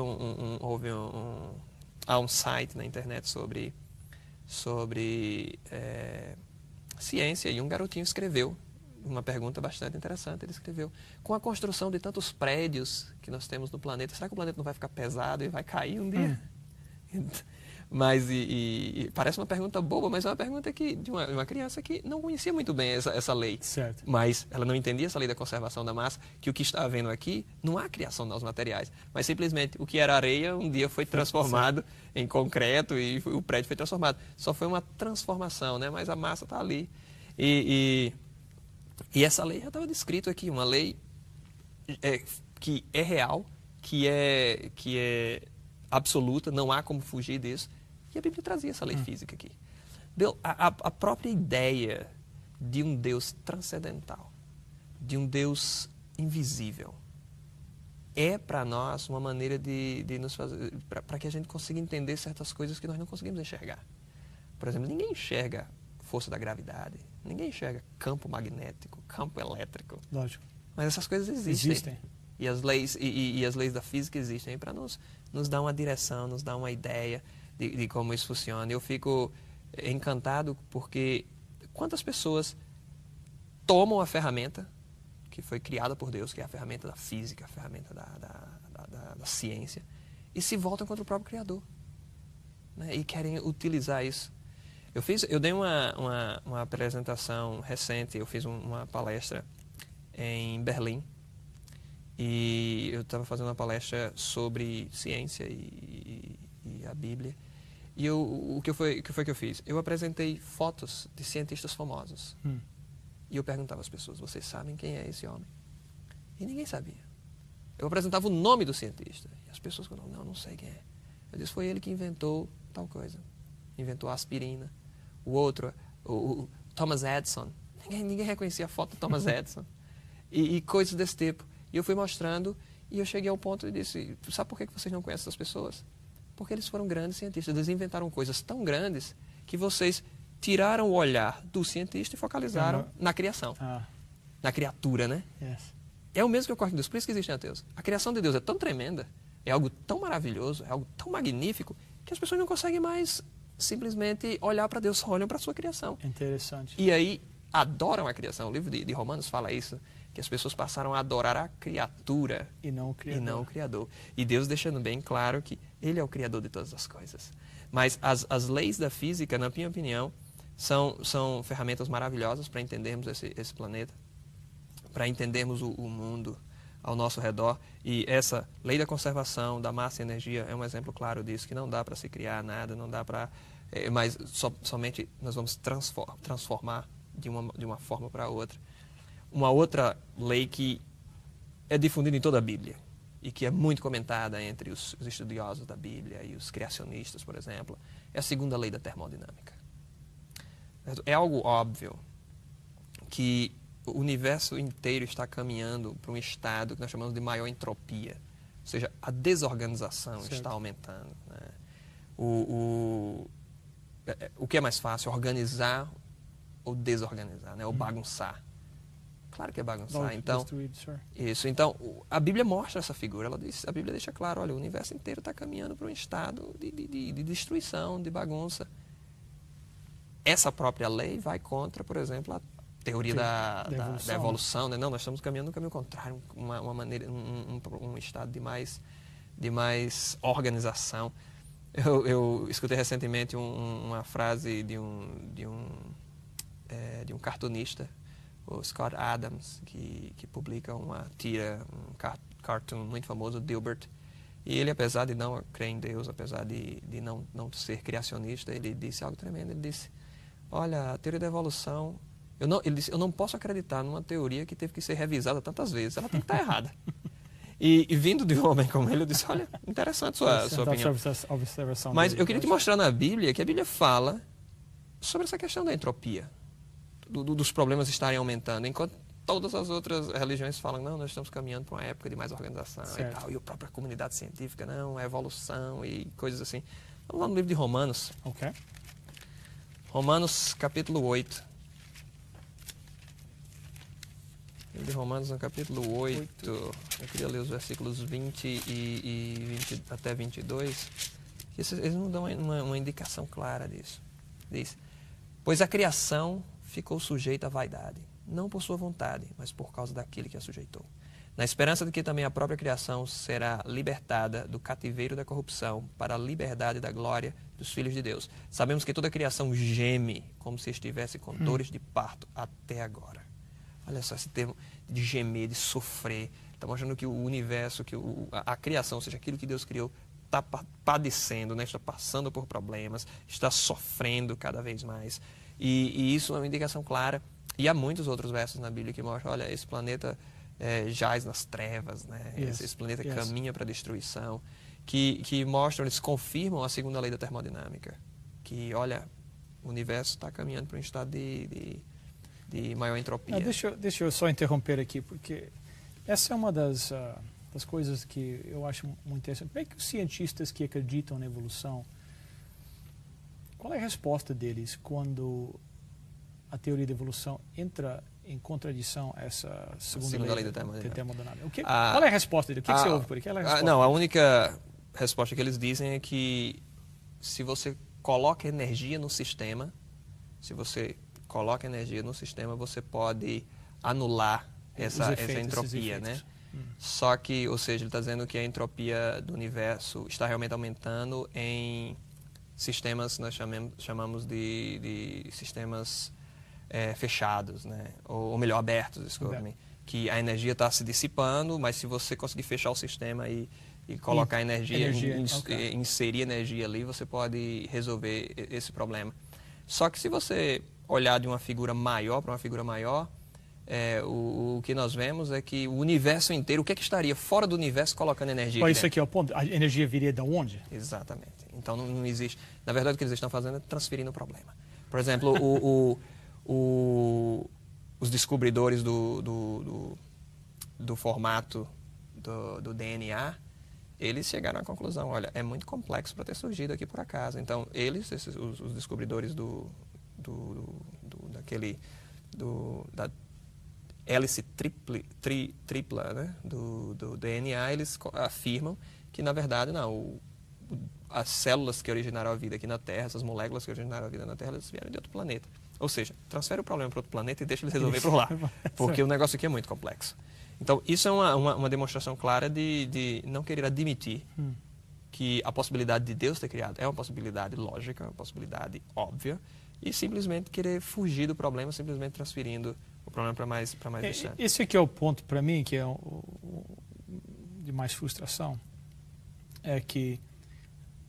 há um site na internet sobre ciência e um garotinho escreveu uma pergunta bastante interessante. Ele escreveu, com a construção de tantos prédios que nós temos no planeta, será que o planeta não vai ficar pesado e vai cair um dia? Mas parece uma pergunta boba, mas é uma pergunta de uma criança que não conhecia muito bem essa lei. Certo. Mas ela não entendia essa lei da conservação da massa, que o que está havendo aqui não há criação de novos materiais, mas simplesmente o que era areia um dia foi transformado em concreto e o prédio foi transformado. Só foi uma transformação, né? Mas a massa está ali. E essa lei já estava descrito aqui, uma lei que é real, que é absoluta, não há como fugir disso. E a Bíblia trazia essa lei física aqui. A própria ideia de um Deus transcendental, de um Deus invisível, é para nós uma maneira de nos fazer, para que a gente consiga entender certas coisas que nós não conseguimos enxergar. Por exemplo, ninguém enxerga força da gravidade, ninguém enxerga campo magnético, campo elétrico. Lógico. Mas essas coisas existem. E as leis da física existem para nos dar uma direção, nos dar uma ideia de como isso funciona. Eu fico encantado porque quantas pessoas tomam a ferramenta que foi criada por Deus, que é a ferramenta da física, a ferramenta da ciência, e se voltam contra o próprio Criador, né? E querem utilizar isso. Eu dei uma apresentação recente, eu fiz uma palestra em Berlim, e eu estava fazendo uma palestra sobre ciência e a Bíblia. E o que foi que eu fiz? Eu apresentei fotos de cientistas famosos. E eu perguntava às pessoas, vocês sabem quem é esse homem? E ninguém sabia. Eu apresentava o nome do cientista. E as pessoas falavam, não sei quem é. Eu disse, foi ele que inventou tal coisa. Inventou a aspirina. O outro, o Thomas Edison. Ninguém reconhecia a foto do Thomas Edison. E coisas desse tipo. E eu fui mostrando e eu cheguei ao ponto e disse, sabe por que vocês não conhecem essas pessoas? Porque eles foram grandes cientistas. Eles inventaram coisas tão grandes que vocês tiraram o olhar do cientista e focalizaram na criação. Na criatura, né? Yes. É o mesmo que ocorre com Deus. Por isso que existem ateus. A criação de Deus é tão tremenda, é algo tão maravilhoso, é algo tão magnífico, que as pessoas não conseguem mais simplesmente olhar para Deus, só olham para a sua criação. Interessante. E aí adoram a criação. O livro de Romanos fala isso, que as pessoas passaram a adorar a criatura E não o Criador. E Deus deixando bem claro que Ele é o Criador de todas as coisas. Mas as leis da física, na minha opinião, são ferramentas maravilhosas para entendermos esse planeta, para entendermos o mundo ao nosso redor. E essa lei da conservação da massa e energia é um exemplo claro disso, que não dá para se criar nada, não dá para... mas somente nós vamos transformar de uma forma para outra. Uma outra lei que é difundida em toda a Bíblia e que é muito comentada entre os estudiosos da Bíblia e os criacionistas, por exemplo, é a segunda lei da termodinâmica. É algo óbvio que o universo inteiro está caminhando para um estado que nós chamamos de maior entropia. Ou seja, a desorganização está aumentando. Né? O que é mais fácil, organizar ou desorganizar, né? Ou bagunçar? Claro que é bagunçar. Então, a Bíblia mostra essa figura. A Bíblia deixa claro, olha, o universo inteiro está caminhando para um estado de destruição, de bagunça. Essa própria lei vai contra, por exemplo, a teoria da evolução, né? Não, nós estamos caminhando no caminho contrário, uma maneira, um estado de mais organização. Eu escutei recentemente uma frase de um cartunista, o Scott Adams, que publica um cartoon muito famoso, Dilbert. E ele, apesar de não crer em Deus, apesar de não ser criacionista, ele disse algo tremendo. Ele disse, olha, a teoria da evolução... Ele disse, eu não posso acreditar numa teoria que teve que ser revisada tantas vezes. Ela tem que estar errada. E vindo de um homem como ele, eu disse, olha, interessante sua opinião. Mas eu queria te mostrar na Bíblia que a Bíblia fala sobre essa questão da entropia, dos problemas estarem aumentando, enquanto todas as outras religiões falam, não, nós estamos caminhando para uma época de mais organização e tal, e a própria comunidade científica, não, é evolução e coisas assim. Vamos lá no livro de Romanos. Ok. Romanos, capítulo 8. Livro de Romanos, no capítulo 8, eu queria ler os versículos 20 até 22, eles não dão uma indicação clara disso. Diz, pois a criação ficou sujeita à vaidade, não por sua vontade, mas por causa daquele que a sujeitou, na esperança de que também a própria criação será libertada do cativeiro da corrupção para a liberdade da glória dos filhos de Deus. Sabemos que toda a criação geme como se estivesse com dores de parto até agora. Olha só esse termo de gemer, de sofrer. Está mostrando que o universo, que a criação, ou seja, aquilo que Deus criou, está padecendo, né? Está passando por problemas, está sofrendo cada vez mais. E isso é uma indicação clara. E há muitos outros versos na Bíblia que mostram, olha, esse planeta jaz nas trevas, né? Esse planeta caminha para a destruição. Que mostram, eles confirmam a segunda lei da termodinâmica. Que, olha, o universo está caminhando para um estado de maior entropia. Deixa eu só interromper aqui, porque essa é uma das coisas que eu acho muito interessante. Como é que os cientistas que acreditam na evolução, qual é a resposta deles quando a teoria da evolução entra em contradição a essa segunda lei da termodinâmica? Qual é a resposta deles? O que você ouve por aí? A única resposta que eles dizem é que se você coloca energia no sistema, você pode anular essa entropia, né? Só que, ou seja, ele está dizendo que a entropia do universo está realmente aumentando em sistemas que nós chamamos de sistemas fechados, né? Ou melhor, abertos, desculpe-me. Que a energia está se dissipando, mas se você conseguir fechar o sistema e colocar inserir energia ali, você pode resolver esse problema. Só que se você olhar de uma figura maior para uma figura maior, o que nós vemos é que o universo inteiro, o que estaria fora do universo colocando energia? Isso aqui é o ponto. A energia viria de onde? Exatamente. Então não existe. Na verdade, o que eles estão fazendo é transferindo o problema. Por exemplo, os descobridores do formato do DNA, eles chegaram à conclusão, olha, é muito complexo para ter surgido aqui por acaso. Então, os descobridores da hélice tripla, né, do DNA, eles afirmam que, na verdade, não, as células que originaram a vida aqui na Terra, essas moléculas que originaram a vida na Terra, elas vieram de outro planeta. Ou seja, transfere o problema para outro planeta e deixa eles resolver por lá, porque o negócio aqui é muito complexo. Então, isso é uma demonstração clara de não querer admitir que a possibilidade de Deus ter criado é uma possibilidade lógica, uma possibilidade óbvia, e simplesmente querer fugir do problema, simplesmente transferindo o problema para mais distante. Esse aqui é o ponto para mim que é de mais frustração, é que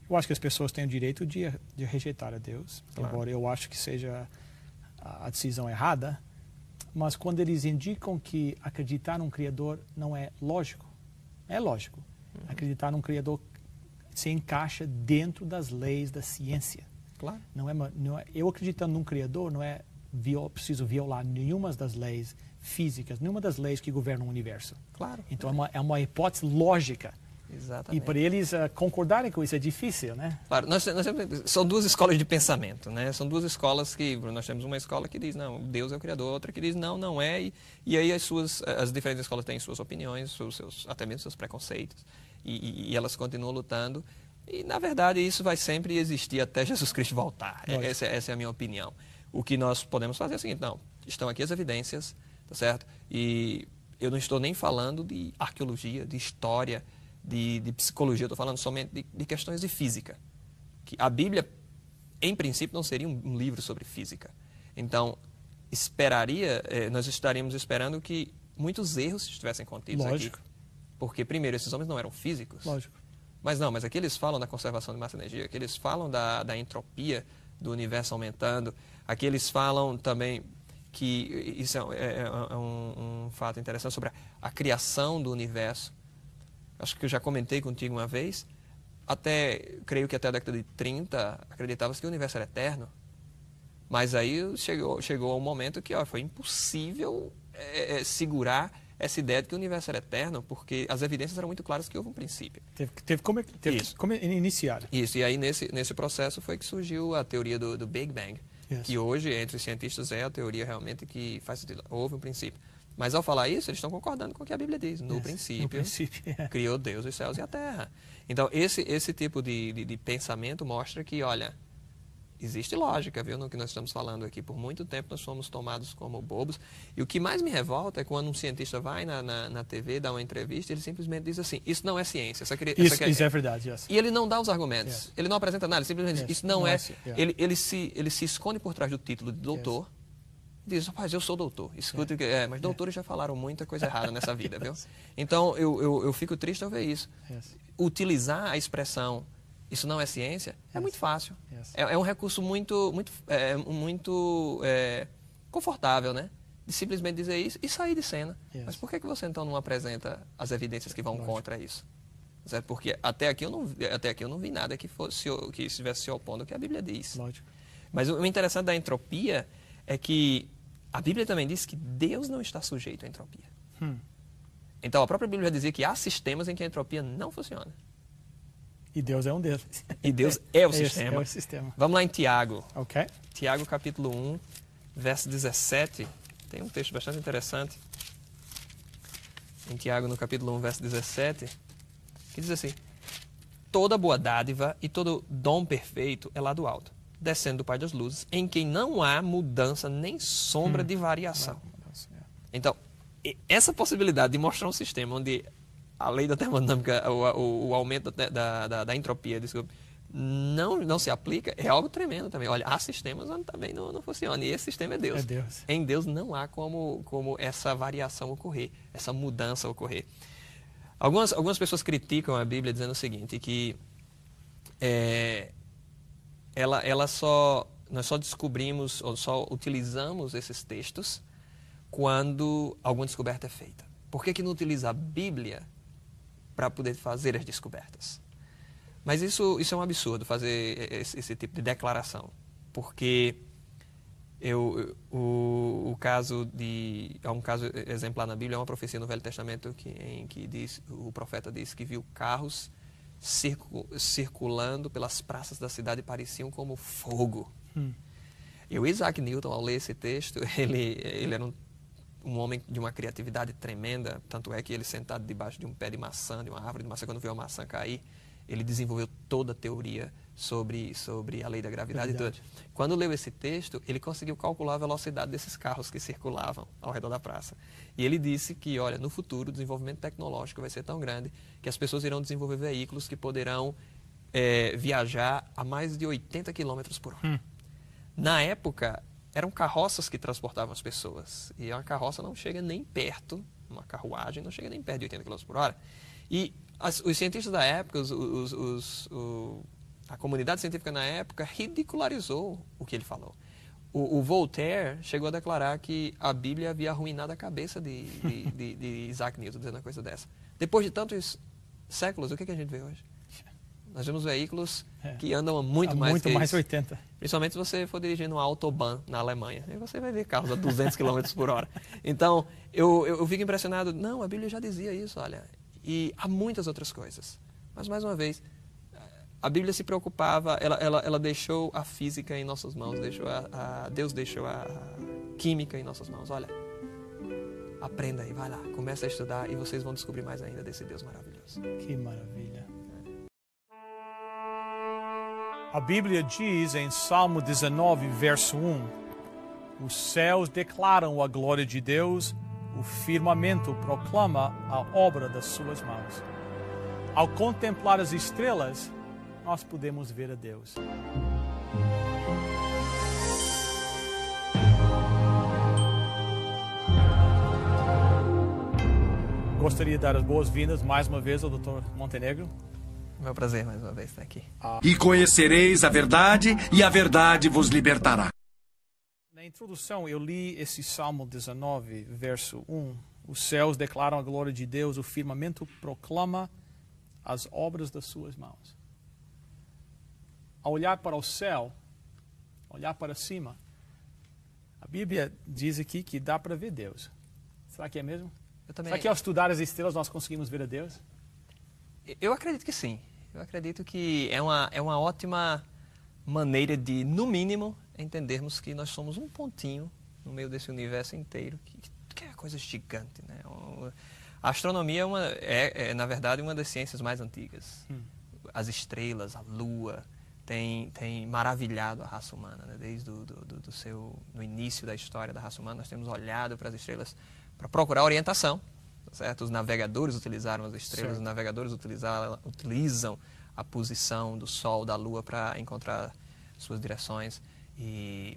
eu acho que as pessoas têm o direito de rejeitar a Deus, Claro. embora eu acho que seja a decisão errada, mas quando eles indicam que acreditar num Criador não é lógico, é lógico. Acreditar num Criador se encaixa dentro das leis da ciência. Claro. Não é, eu acreditando num Criador não é preciso violar nenhuma das leis físicas, nenhuma das leis que governam o universo. Claro. Então é uma hipótese lógica. Exatamente. E para eles concordarem com isso é difícil, né? Claro, são duas escolas de pensamento, né? São duas escolas que nós temos uma escola que diz não, Deus é o Criador, outra que diz não, não é, e aí as diferentes escolas têm suas opiniões, até mesmo seus preconceitos, e elas continuam lutando. E na verdade isso vai sempre existir até Jesus Cristo voltar. Essa é a minha opinião. O que nós podemos fazer é o seguinte, não, estão aqui as evidências, tá certo? E eu não estou nem falando de arqueologia, de história, de psicologia, estou falando somente de questões de física. Que a Bíblia, em princípio, não seria um livro sobre física. Então, nós estaríamos esperando que muitos erros estivessem contidos Lógico. aqui. Porque, primeiro, esses homens não eram físicos. Lógico. Mas aqui eles falam da conservação de massa e energia, aqui eles falam da entropia do universo aumentando, aqui eles falam também que isso é um fato interessante sobre a criação do universo. Acho que eu já comentei contigo uma vez, creio que até a década de 30 acreditava-se que o universo era eterno, mas aí chegou um momento que foi impossível segurar essa ideia de que o universo era eterno, porque as evidências eram muito claras que houve um princípio. Teve como iniciar. Isso, e aí nesse processo foi que surgiu a teoria do Big Bang, que hoje, entre os cientistas, é a teoria realmente que faz sentido. Houve um princípio. Mas ao falar isso, eles estão concordando com o que a Bíblia diz. No princípio, criou Deus os céus e a terra. Então, esse tipo de pensamento mostra que, olha, existe lógica, viu, no que nós estamos falando aqui. Por muito tempo nós fomos tomados como bobos. E o que mais me revolta é quando um cientista vai na TV, dá uma entrevista, ele simplesmente diz assim, isso não é ciência. Isso é verdade, yes. E ele não dá os argumentos. Yes. Ele não apresenta nada, ele simplesmente diz, isso não é... Yeah. Ele se esconde por trás do título de doutor. Yes. Diz, rapaz, eu sou doutor. Escuta, mas doutores já falaram muita coisa errada nessa vida, viu? Então, eu fico triste ao ver isso. Yes. Utilizar a expressão, isso não é ciência, é muito fácil. Yes. É um recurso muito confortável, né? De simplesmente dizer isso e sair de cena. Yes. Mas por que você então não apresenta as evidências que vão contra isso? Porque até aqui eu não vi nada que estivesse se opondo ao que a Bíblia diz. Lógico. Mas o interessante da entropia é que a Bíblia também diz que Deus não está sujeito à entropia. Então, a própria Bíblia vai dizer que há sistemas em que a entropia não funciona. E Deus é um deles. E Deus é o sistema. É o sistema. Vamos lá em Tiago. Ok. Tiago, capítulo 1, verso 17. Tem um texto bastante interessante. Em Tiago, no capítulo 1, verso 17, que diz assim, toda boa dádiva e todo dom perfeito é lá do alto, descendo do Pai das luzes, em quem não há mudança nem sombra de variação. Então, essa possibilidade de mostrar um sistema onde a lei da termodinâmica, o aumento da entropia, desculpe, não se aplica, é algo tremendo também. Olha, há sistemas onde também não funciona, e esse sistema é Deus. É Deus. Em Deus não há como essa variação ocorrer, essa mudança ocorrer. Algumas pessoas criticam a Bíblia dizendo o seguinte, que nós só descobrimos ou só utilizamos esses textos quando alguma descoberta é feita. Por que não utiliza a Bíblia para poder fazer as descobertas? Mas isso é um absurdo, fazer esse tipo de declaração. Porque O caso de... Há um caso exemplar na Bíblia, é uma profecia no Velho Testamento em que o profeta diz que viu carros circulando pelas praças da cidade e pareciam como fogo. E o Isaac Newton, ao ler esse texto, ele era um homem de uma criatividade tremenda, tanto é que ele, sentado debaixo de um pé de maçã, de uma árvore de maçã, quando viu a maçã cair, ele desenvolveu toda a teoria sobre a lei da gravidade e tudo. Quando leu esse texto, ele conseguiu calcular a velocidade desses carros que circulavam ao redor da praça. E ele disse que, olha, no futuro o desenvolvimento tecnológico vai ser tão grande que as pessoas irão desenvolver veículos que poderão viajar a mais de 80 km por hora. Na época, eram carroças que transportavam as pessoas. E uma carroça não chega nem perto, uma carruagem não chega nem perto de 80 km por hora. E os cientistas da época, a comunidade científica na época ridicularizou o que ele falou. O Voltaire chegou a declarar que a Bíblia havia arruinado a cabeça de Isaac Newton, dizendo uma coisa dessa. Depois de tantos séculos, o que a gente vê hoje? Nós vemos veículos que andam a muito mais que mais isso. 80. Principalmente se você for dirigindo uma Autobahn na Alemanha. Aí você vai ver carros a 200 km por hora. Então, eu fico impressionado. Não, a Bíblia já dizia isso, olha. E há muitas outras coisas. Mas, mais uma vez, a Bíblia se preocupava, ela deixou a física em nossas mãos, Deus deixou a química em nossas mãos. Olha, aprenda aí, vai lá, começa a estudar e vocês vão descobrir mais ainda desse Deus maravilhoso. Que maravilha. A Bíblia diz em Salmo 19, verso 1, os céus declaram a glória de Deus, o firmamento proclama a obra das suas mãos. Ao contemplar as estrelas, nós podemos ver a Deus. Gostaria de dar as boas-vindas mais uma vez ao Dr. Montenegro. Meu prazer mais uma vez estar aqui. E conhecereis a verdade, e a verdade vos libertará. Na introdução, eu li esse Salmo 19, verso 1. Os céus declaram a glória de Deus, o firmamento proclama as obras das suas mãos. Ao olhar para o céu, olhar para cima, a Bíblia diz aqui que dá para ver Deus. Será que é mesmo? Será que ao estudar as estrelas nós conseguimos ver a Deus? Eu acredito que sim. Eu acredito que é uma ótima maneira de, no mínimo, entendermos que nós somos um pontinho no meio desse universo inteiro, que é uma coisa gigante, né? A astronomia na verdade, uma das ciências mais antigas. As estrelas, a lua, tem maravilhado a raça humana, né? Desde no início da história da raça humana, nós temos olhado para as estrelas para procurar orientação. Certo? Os navegadores utilizaram as estrelas, certo. Os navegadores utilizam a posição do Sol, da Lua para encontrar suas direções e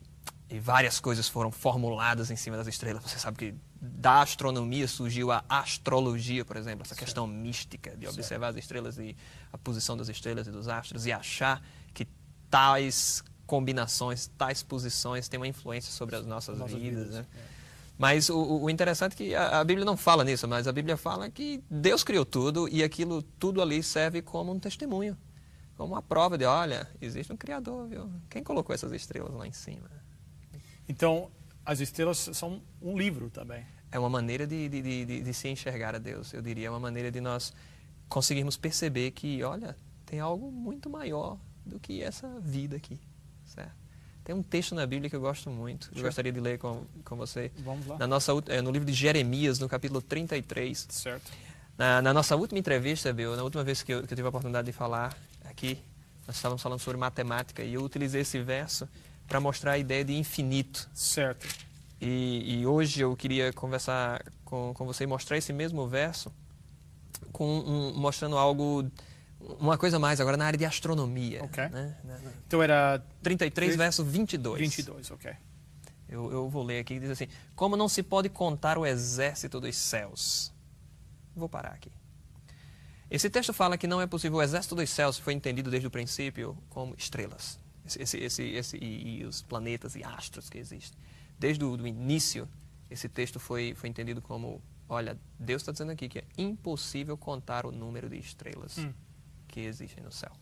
várias coisas foram formuladas em cima das estrelas. Você sabe que da astronomia surgiu a astrologia, por exemplo, essa questão mística de observar as estrelas e a posição das estrelas e dos astros e achar que tais combinações, tais posições têm uma influência sobre as nossas vidas, né? Mas o interessante é que a Bíblia não fala nisso, mas a Bíblia fala que Deus criou tudo e aquilo tudo ali serve como um testemunho, como uma prova de, olha, existe um Criador, viu? Quem colocou essas estrelas lá em cima? Então, as estrelas são um livro também. É uma maneira de se enxergar a Deus, eu diria, é uma maneira de nós conseguirmos perceber que, olha, tem algo muito maior do que essa vida aqui, certo? Tem um texto na Bíblia que eu gosto muito, eu gostaria de ler com você. Vamos lá. No livro de Jeremias, no capítulo 33. Certo. Na nossa última entrevista, Bill, na última vez que eu tive a oportunidade de falar aqui, nós estávamos falando sobre matemática e eu utilizei esse verso para mostrar a ideia de infinito. Certo. E hoje eu queria conversar com você e mostrar esse mesmo verso mostrando algo... Uma coisa mais, agora na área de astronomia. Ok. Né? Então era... 33, verso 22. 22, ok. Eu vou ler aqui, que diz assim, como não se pode contar o exército dos céus. Vou parar aqui. Esse texto fala que não é possível, o exército dos céus foi entendido desde o princípio como estrelas. E os planetas e astros que existem. Desde o início, esse texto foi entendido como, olha, Deus está dizendo aqui que é impossível contar o número de estrelas que existem no céu.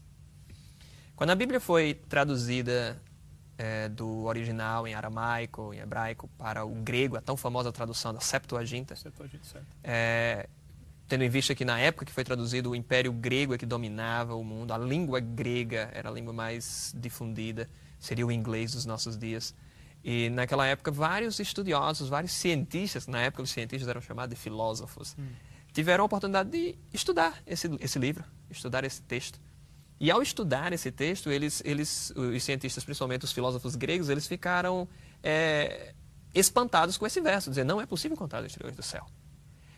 Quando a Bíblia foi traduzida do original em aramaico, em hebraico, para o grego, a tão famosa tradução da Septuaginta. Septuaginta, certo. Tendo em vista que na época que foi traduzido, o Império Grego é que dominava o mundo, a língua grega era a língua mais difundida, seria o inglês dos nossos dias. E naquela época, vários estudiosos, vários cientistas, na época os cientistas eram chamados de filósofos, tiveram a oportunidade de estudar esse livro, estudar esse texto. E ao estudar esse texto, os cientistas, principalmente os filósofos gregos, eles ficaram espantados com esse verso, dizer, não é possível contar as estrelas do céu.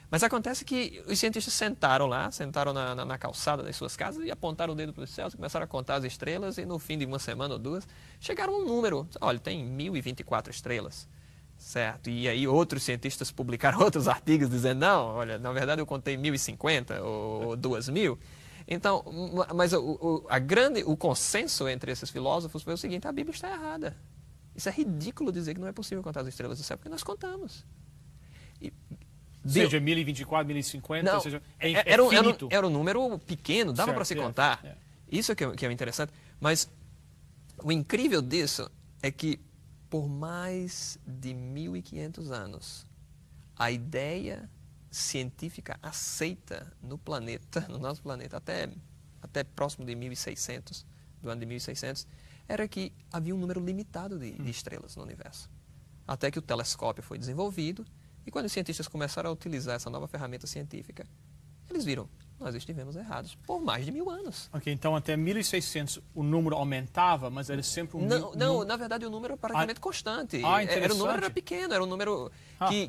Mas acontece que os cientistas sentaram na calçada das suas casas e apontaram o dedo para os céus, começaram a contar as estrelas e no fim de uma semana ou duas, chegaram a um número. Olha, tem 1024 estrelas, certo? E aí outros cientistas publicaram outros artigos dizendo, não, olha, na verdade eu contei 1050 ou 2000. Então, mas o consenso entre esses filósofos foi o seguinte, a Bíblia está errada. Isso é ridículo dizer que não é possível contar as estrelas do céu, porque nós contamos. Seja 1024, 1050, não, ou seja, finito. Era um número pequeno, dava para se contar. É. Isso é que é interessante. Mas o incrível disso é que por mais de 1500 anos, a ideia científica aceita no nosso planeta, até próximo de 1600, do ano de 1600, era que havia um número limitado de estrelas no universo. Até que o telescópio foi desenvolvido. E quando os cientistas começaram a utilizar essa nova ferramenta científica, eles viram, nós estivemos errados por mais de 1000 anos. Ok, então até 1600 o número aumentava, mas era sempre Não, na verdade o número era praticamente constante. O número era pequeno, era um número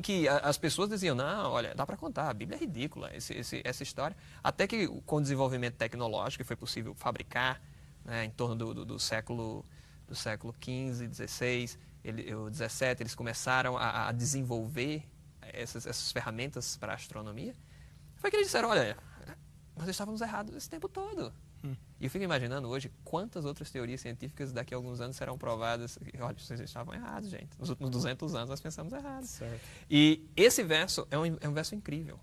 que as pessoas diziam, não, olha, dá para contar, a Bíblia é ridícula, essa história. Até que com o desenvolvimento tecnológico foi possível fabricar, né, em torno do século XV, XVI, o XVII, eles começaram a desenvolver essas ferramentas para a astronomia, foi que eles disseram, olha, nós estávamos errados esse tempo todo. E eu fico imaginando hoje quantas outras teorias científicas daqui a alguns anos serão provadas. Olha, vocês estavam errados, gente. Nos últimos 200 anos nós pensamos errado. Certo. E esse verso é um verso incrível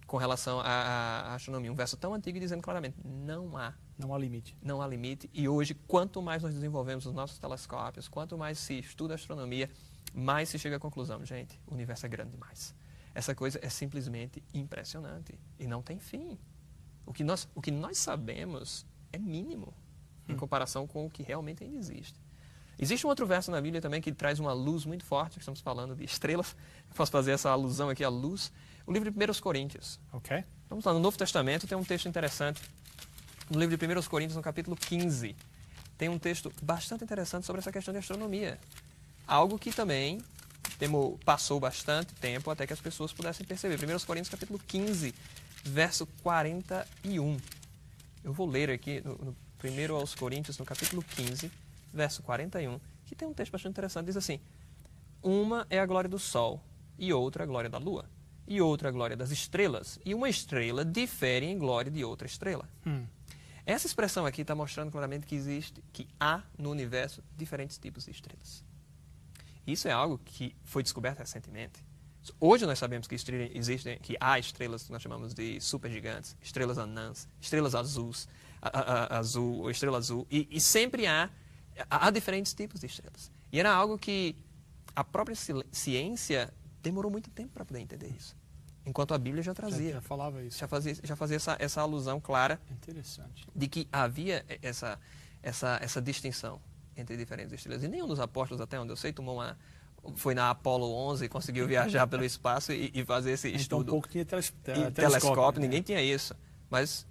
com relação à astronomia. Um verso tão antigo dizendo claramente, não há limite. Não há limite. E hoje, quanto mais nós desenvolvemos os nossos telescópios, quanto mais se estuda a astronomia, mais se chega à conclusão, gente, o universo é grande demais. Essa coisa é simplesmente impressionante e não tem fim. O que nós sabemos é mínimo em comparação com o que realmente ainda existe. Existe um outro verso na Bíblia também que traz uma luz muito forte, estamos falando de estrelas, eu posso fazer essa alusão aqui à luz, o livro de 1 Coríntios. Ok. Vamos lá, no Novo Testamento tem um texto interessante, no livro de 1 Coríntios, no capítulo 15, tem um texto bastante interessante sobre essa questão de astronomia. Algo que também passou bastante tempo até que as pessoas pudessem perceber. 1 Coríntios capítulo 15, verso 41. Eu vou ler aqui no 1 aos Coríntios, no capítulo 15, verso 41, que tem um texto bastante interessante. Diz assim, uma é a glória do sol, e outra a glória da lua, e outra a glória das estrelas, e uma estrela difere em glória de outra estrela. Essa expressão aqui está mostrando claramente que há no universo diferentes tipos de estrelas. Isso é algo que foi descoberto recentemente. Hoje nós sabemos que há estrelas que nós chamamos de supergigantes, estrelas anãs, estrelas azuis, estrela azul, e sempre há diferentes tipos de estrelas. E era algo que a própria ciência demorou muito tempo para poder entender isso. Enquanto a Bíblia já trazia. Já falava isso. Já fazia essa alusão clara. Interessante. De que havia essa distinção entre diferentes estrelas. E nenhum dos apóstolos, até onde eu sei, foi na Apolo 11 e conseguiu viajar pelo espaço e fazer esse estudo. Então, um pouco tinha telescópio, ninguém tinha isso. Mas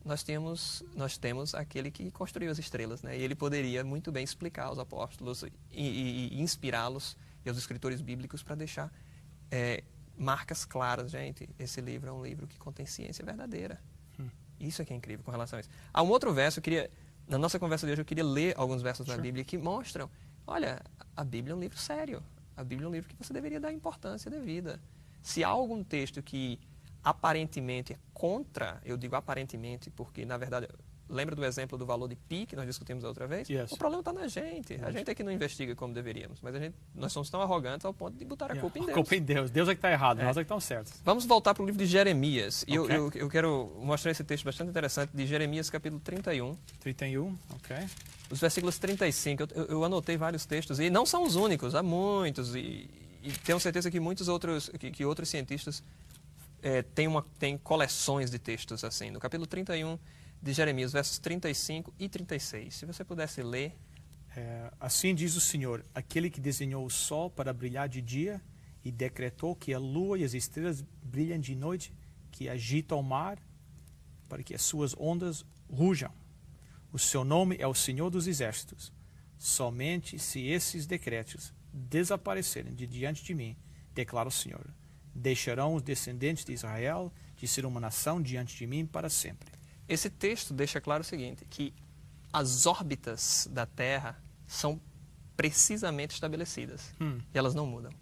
nós temos aquele que construiu as estrelas, né? E ele poderia muito bem explicar aos apóstolos e inspirá-los e aos escritores bíblicos para deixar marcas claras. Gente, esse livro é um livro que contém ciência verdadeira. Isso é que é incrível com relação a isso. Há um outro verso, na nossa conversa de hoje, eu queria ler alguns versos da Bíblia que mostram, olha, a Bíblia é um livro sério. A Bíblia é um livro que você deveria dar importância devida. Se há algum texto que aparentemente é contra, eu digo aparentemente porque, na verdade, Lembra do exemplo do valor de π que nós discutimos a outra vez? Yes. O problema está na gente. A gente é que não investiga como deveríamos. Mas nós somos tão arrogantes ao ponto de botar a culpa em Deus. A culpa em Deus. Deus é que está errado, nós é que estamos certos. Vamos voltar para o livro de Jeremias. E Ok. eu quero mostrar esse texto bastante interessante de Jeremias, capítulo 31. 31, ok. Os versículos 35. Eu anotei vários textos. E não são os únicos, há muitos. E tenho certeza que muitos outros, que outros cientistas têm coleções de textos assim. No capítulo 31 de Jeremias, versos 35 e 36. Se você pudesse ler. Assim diz o Senhor, aquele que desenhou o sol para brilhar de dia e decretou que a lua e as estrelas brilhem de noite, que agita o mar para que as suas ondas rujam. O seu nome é o Senhor dos Exércitos. Somente se esses decretos desaparecerem de diante de mim, declara o Senhor, deixarão os descendentes de Israel de ser uma nação diante de mim para sempre. Esse texto deixa claro o seguinte, que as órbitas da Terra são precisamente estabelecidas. E elas não mudam.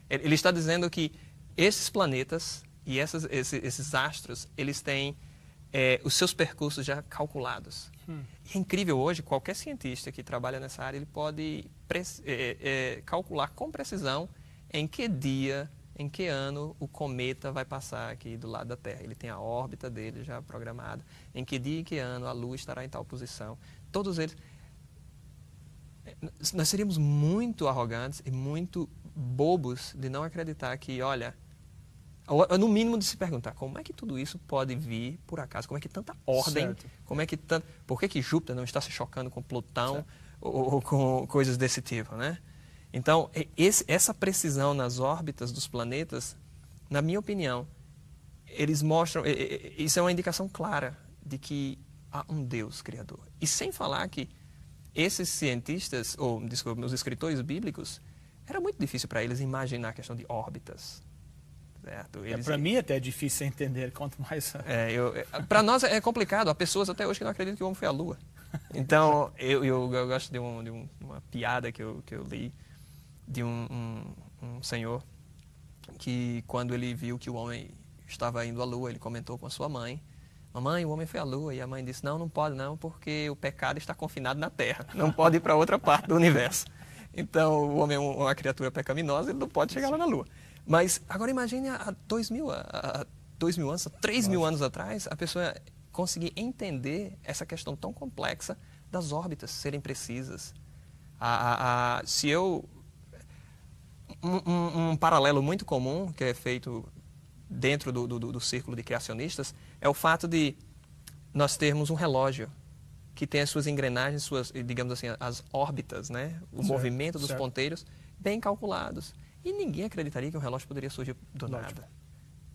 Ele está dizendo que esses planetas e esses astros, eles têm os seus percursos já calculados. E é incrível hoje, qualquer cientista que trabalha nessa área, ele pode calcular com precisão em que dia, em que ano o cometa vai passar aqui do lado da Terra. Ele tem a órbita dele já programada, em que dia e que ano a Lua estará em tal posição. Todos eles. Nós seríamos muito arrogantes e muito bobos de não acreditar que, olha, no mínimo de se perguntar, como é que tudo isso pode vir por acaso? Como é que tanta ordem, Certo. como é que por que Júpiter não está se chocando com Plutão ou com coisas desse tipo, né? Então, essa precisão nas órbitas dos planetas, na minha opinião, eles mostram, isso é uma indicação clara de que há um Deus criador. E sem falar que esses cientistas, ou desculpa, os escritores bíblicos, era muito difícil para eles imaginar a questão de órbitas. Para mim até é difícil entender, quanto mais... Para nós é complicado, há pessoas até hoje que não acreditam que o homem foi à Lua. Então, eu gosto de uma piada que eu li, de um senhor que, quando ele viu que o homem estava indo à Lua, ele comentou com a sua mãe, mamãe, o homem foi à Lua, e a mãe disse, não pode não, porque o pecado está confinado na Terra, não pode ir para outra parte do universo. Então, o homem é uma criatura pecaminosa, ele não pode chegar lá na Lua. Mas, agora imagine há 2.000 anos, 3.000 anos atrás, a pessoa conseguir entender essa questão tão complexa das órbitas serem precisas. Um paralelo muito comum que é feito dentro do círculo de criacionistas é o fato de nós termos um relógio que tem as suas engrenagens, digamos assim, as órbitas, né? O movimento dos ponteiros bem calculados. E ninguém acreditaria que um relógio poderia surgir do nada.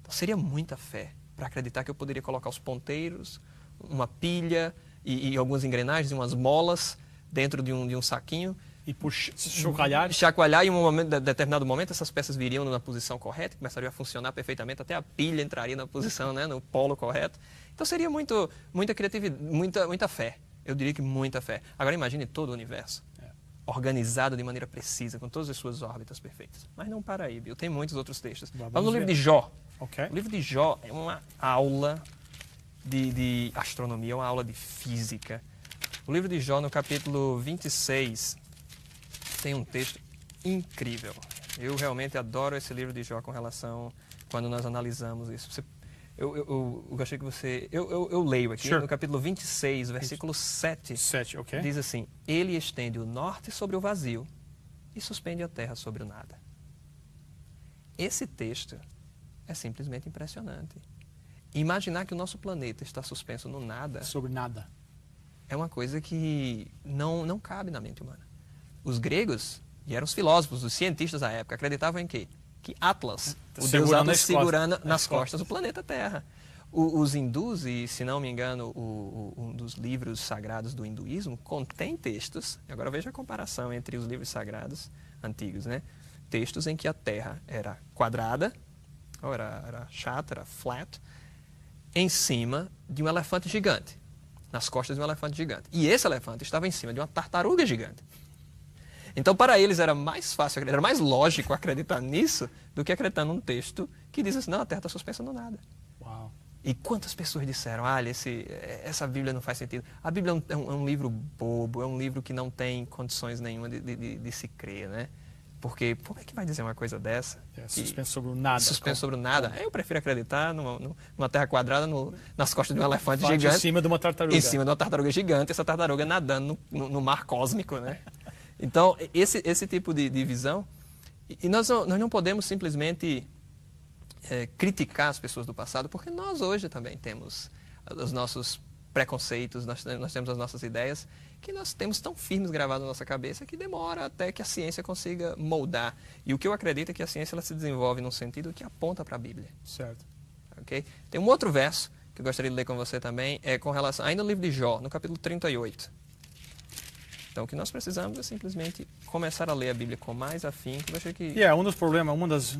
Então, seria muita fé para acreditar que eu poderia colocar os ponteiros, uma pilha e algumas engrenagens e umas molas dentro de um saquinho. E por chacoalhar. Chacoalhar e em determinado momento essas peças viriam na posição correta, começariam a funcionar perfeitamente, até a pilha entraria na posição, né, no polo correto. Então seria muita criatividade, muita fé. Eu diria que muita fé. Agora imagine todo o universo. Organizado de maneira precisa, com todas as suas órbitas perfeitas. Mas não para aí, Bill. Tem muitos outros textos. Vamos no livro de Jó. Okay. O livro de Jó é uma aula de astronomia, é uma aula de física. O livro de Jó, no capítulo 26, tem um texto incrível. Eu realmente adoro esse livro de Jó com relação quando nós analisamos isso. Eu gostaria que você... Eu leio aqui, no capítulo 26, versículo 7. Okay. Diz assim, ele estende o norte sobre o vazio e suspende a terra sobre o nada. Esse texto é simplesmente impressionante. Imaginar que o nosso planeta está suspenso no nada... Sobre nada. É uma coisa que não cabe na mente humana. Os gregos, e eram os filósofos, os cientistas da época, acreditavam em quê? Que Atlas, o deus Atlas, segurando nas costas do planeta Terra. Os hindus, e se não me engano, um dos livros sagrados do hinduísmo, contém textos, agora veja a comparação entre os livros sagrados antigos, né? Textos em que a Terra era quadrada, ou era chata, era flat, em cima de um elefante gigante, nas costas de um elefante gigante. E esse elefante estava em cima de uma tartaruga gigante. Então, para eles era mais fácil, era mais lógico acreditar nisso do que acreditar num texto que diz assim, não, a Terra está suspensa no nada. Uau. E quantas pessoas disseram, olha, essa Bíblia não faz sentido. A Bíblia é um livro bobo, é um livro que não tem condições nenhuma de se crer, né? Porque como é que vai dizer uma coisa dessa? Suspenso sobre o nada. Suspenso sobre o nada. Eu prefiro acreditar numa terra quadrada nas costas de um elefante gigante. Em cima de uma tartaruga. Em cima de uma tartaruga gigante, essa tartaruga nadando no mar cósmico, né? Então, esse tipo de visão. E nós não podemos simplesmente criticar as pessoas do passado, porque nós hoje também temos os nossos preconceitos, nós temos as nossas ideias, que nós temos tão firmes gravadas na nossa cabeça que demora até que a ciência consiga moldar. E o que eu acredito é que a ciência ela se desenvolve num sentido que aponta para a Bíblia. Certo. Okay? Tem um outro verso que eu gostaria de ler com você também, com relação, ainda no livro de Jó, no capítulo 38. Então, o que nós precisamos é simplesmente começar a ler a Bíblia com mais afinco. Eu achei que... Um dos problemas,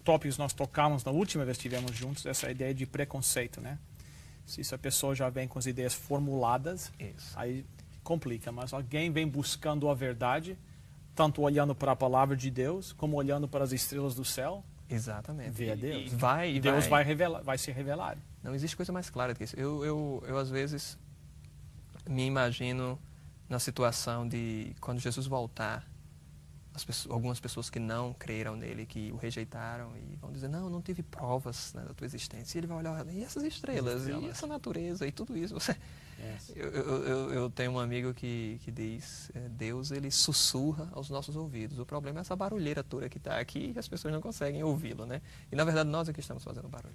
tópicos nós tocamos na última vez que estivemos juntos, essa ideia de preconceito, né? Se a pessoa já vem com as ideias formuladas, aí complica. Mas alguém vem buscando a verdade, tanto olhando para a palavra de Deus, como olhando para as estrelas do céu. Exatamente. Vê a Deus. Deus vai se revelar. Não existe coisa mais clara do que isso. Eu às vezes, me imagino na situação de quando Jesus voltar, algumas pessoas que não creram nele, que o rejeitaram e vão dizer, não tive provas, né, da tua existência. E ele vai olhar, e essas estrelas, e essa natureza, e tudo isso. Eu tenho um amigo que diz, Deus ele sussurra aos nossos ouvidos. O problema é essa barulheira toda que está aqui e as pessoas não conseguem ouvi-lo, né? E na verdade nós é que estamos fazendo barulho.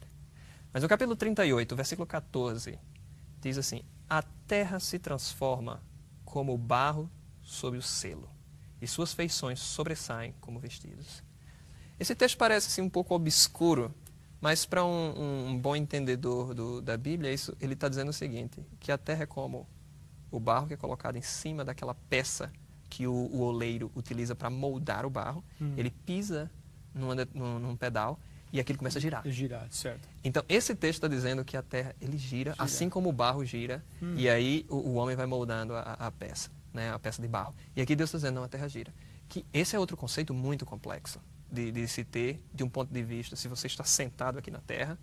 Mas no capítulo 38, versículo 14, diz assim, a terra se transforma como barro sob o selo, e suas feições sobressaem como vestidos. Esse texto parece assim, um pouco obscuro, mas para um bom entendedor da Bíblia, ele está dizendo o seguinte, que a terra é como o barro que é colocado em cima daquela peça que o oleiro utiliza para moldar o barro, ele pisa num pedal e aquilo começa a girar. Certo. Então, esse texto está dizendo que a terra ele gira, assim como o barro gira, e aí o homem vai moldando a peça. Né, a peça de barro. E aqui Deus está dizendo, não, a terra gira. Que esse é outro conceito muito complexo de se ter, de um ponto de vista, se você está sentado aqui na terra,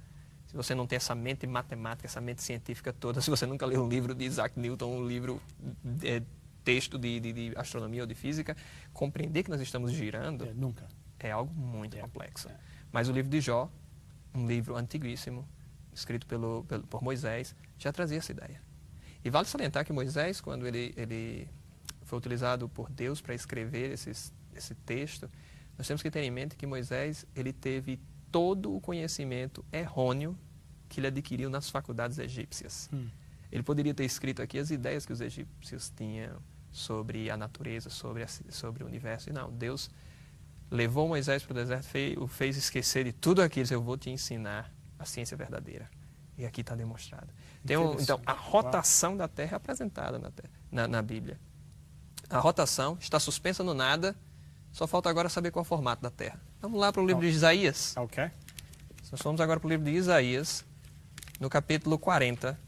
se você não tem essa mente matemática, essa mente científica toda, se você nunca leu um livro de Isaac Newton, um livro, texto de astronomia ou de física, compreender que nós estamos girando nunca. É algo muito complexo. Mas o livro de Jó, um livro antiguíssimo, escrito por Moisés, já trazia essa ideia. E vale salientar que Moisés, quando ele foi utilizado por Deus para escrever esse texto, nós temos que ter em mente que Moisés ele teve todo o conhecimento errôneo que ele adquiriu nas faculdades egípcias. Ele poderia ter escrito aqui as ideias que os egípcios tinham sobre a natureza, sobre o universo. E não, Deus levou Moisés para o deserto, o fez esquecer de tudo aquilo. Eu vou te ensinar a ciência verdadeira. E aqui está demonstrado. Então, a rotação da Terra é apresentada na Bíblia. A rotação está suspensa no nada, só falta agora saber qual é o formato da Terra. Vamos lá para o livro de Isaías. Ok. Nós vamos agora para o livro de Isaías, no capítulo 40.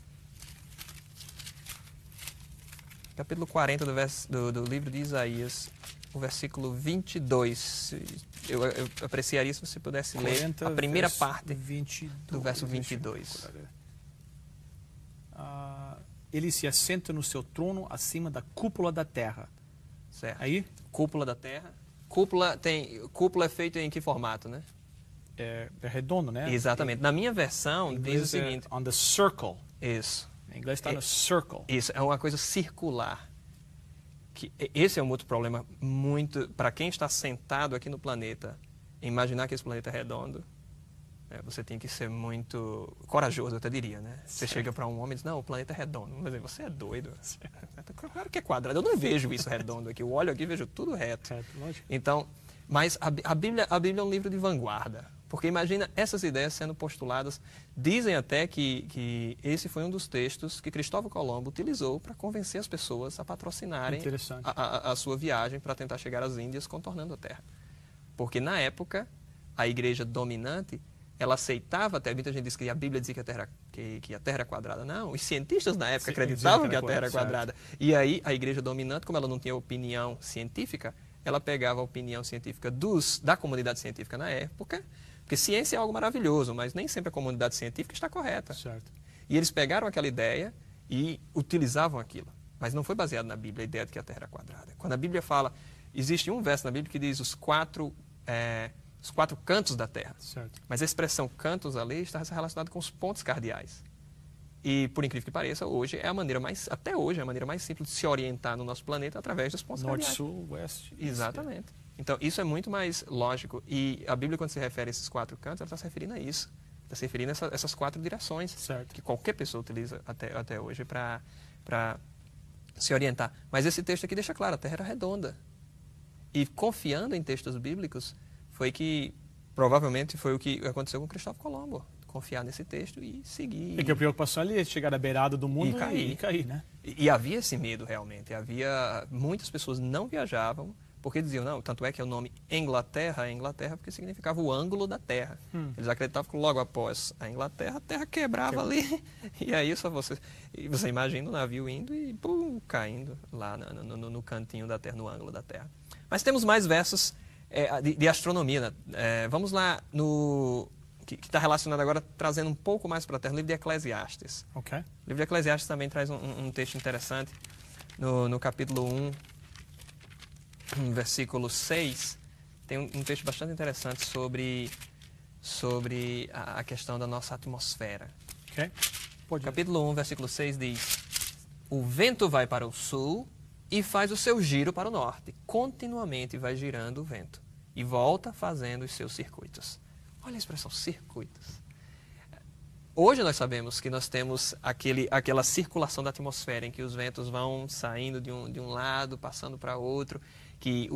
Capítulo 40 do livro de Isaías, o versículo 22. Eu apreciaria se você pudesse ler a primeira parte do verso 22. Ele se assenta no seu trono acima da cúpula da terra. Certo. Aí? Cúpula da terra. Cúpula é feito em que formato, né? É redondo, né? Exatamente. Na minha versão diz o seguinte. On the circle. Isso. Em inglês está no circle. Isso, é uma coisa circular. Esse é um outro problema muito... Para quem está sentado aqui no planeta, imaginar que esse planeta é redondo, você tem que ser muito corajoso, eu até diria, né? Você chega para um homem e diz, não, o planeta é redondo. Mas você é doido. Claro que é quadrado. Eu não vejo isso redondo aqui. Eu olho aqui e vejo tudo reto. Então, mas a Bíblia é um livro de vanguarda. Porque imagina essas ideias sendo postuladas. Dizem até que esse foi um dos textos que Cristóvão Colombo utilizou para convencer as pessoas a patrocinarem a sua viagem para tentar chegar às Índias contornando a Terra. Porque na época, a igreja dominante, ela aceitava até, muita gente diz que a Bíblia dizia que a Terra era quadrada. Não, os cientistas na época acreditavam que a Terra era quadrada. E aí a igreja dominante, como ela não tinha opinião científica, ela pegava a opinião científica da comunidade científica na época, porque ciência é algo maravilhoso, mas nem sempre a comunidade científica está correta. Certo. E eles pegaram aquela ideia e utilizavam aquilo. Mas não foi baseado na Bíblia a ideia de que a Terra era quadrada. Quando a Bíblia fala, existe um verso na Bíblia que diz os quatro cantos da Terra. Certo. Mas a expressão cantos ali está relacionada com os pontos cardeais. E, por incrível que pareça, até hoje é a maneira mais simples de se orientar no nosso planeta através dos pontos Norte, cardeais. sul, oeste. Exatamente. Então, isso é muito mais lógico. E a Bíblia, quando se refere a esses quatro cantos, ela está se referindo a isso. Está se referindo a essas quatro direções. Certo. Que qualquer pessoa utiliza até hoje para se orientar. Mas esse texto aqui deixa claro, a Terra era redonda. E confiando em textos bíblicos, provavelmente foi o que aconteceu com Cristóvão Colombo. Confiar nesse texto e seguir. Porque a preocupação ali é chegar à beirada do mundo e cair, né? E havia esse medo realmente. Muitas pessoas não viajavam porque diziam, não, tanto é que o nome Inglaterra porque significava o ângulo da Terra. Eles acreditavam que logo após a Inglaterra, a Terra quebrava ali. E aí só você imagina o navio indo e caindo lá no cantinho da Terra, no ângulo da Terra. Mas temos mais versos de astronomia. Vamos lá que está relacionado agora, trazendo um pouco mais para a Terra, o livro de Eclesiastes. Ok. O livro de Eclesiastes também traz um texto interessante. No capítulo 1, versículo 6, tem um texto bastante interessante sobre a questão da nossa atmosfera. Ok. Pode ir. Capítulo 1, versículo 6 diz: o vento vai para o sul e faz o seu giro para o norte. Continuamente vai girando o vento e volta fazendo os seus circuitos. Olha a expressão circuitos. Hoje nós sabemos que nós temos aquela circulação da atmosfera em que os ventos vão saindo de um lado, passando para outro, que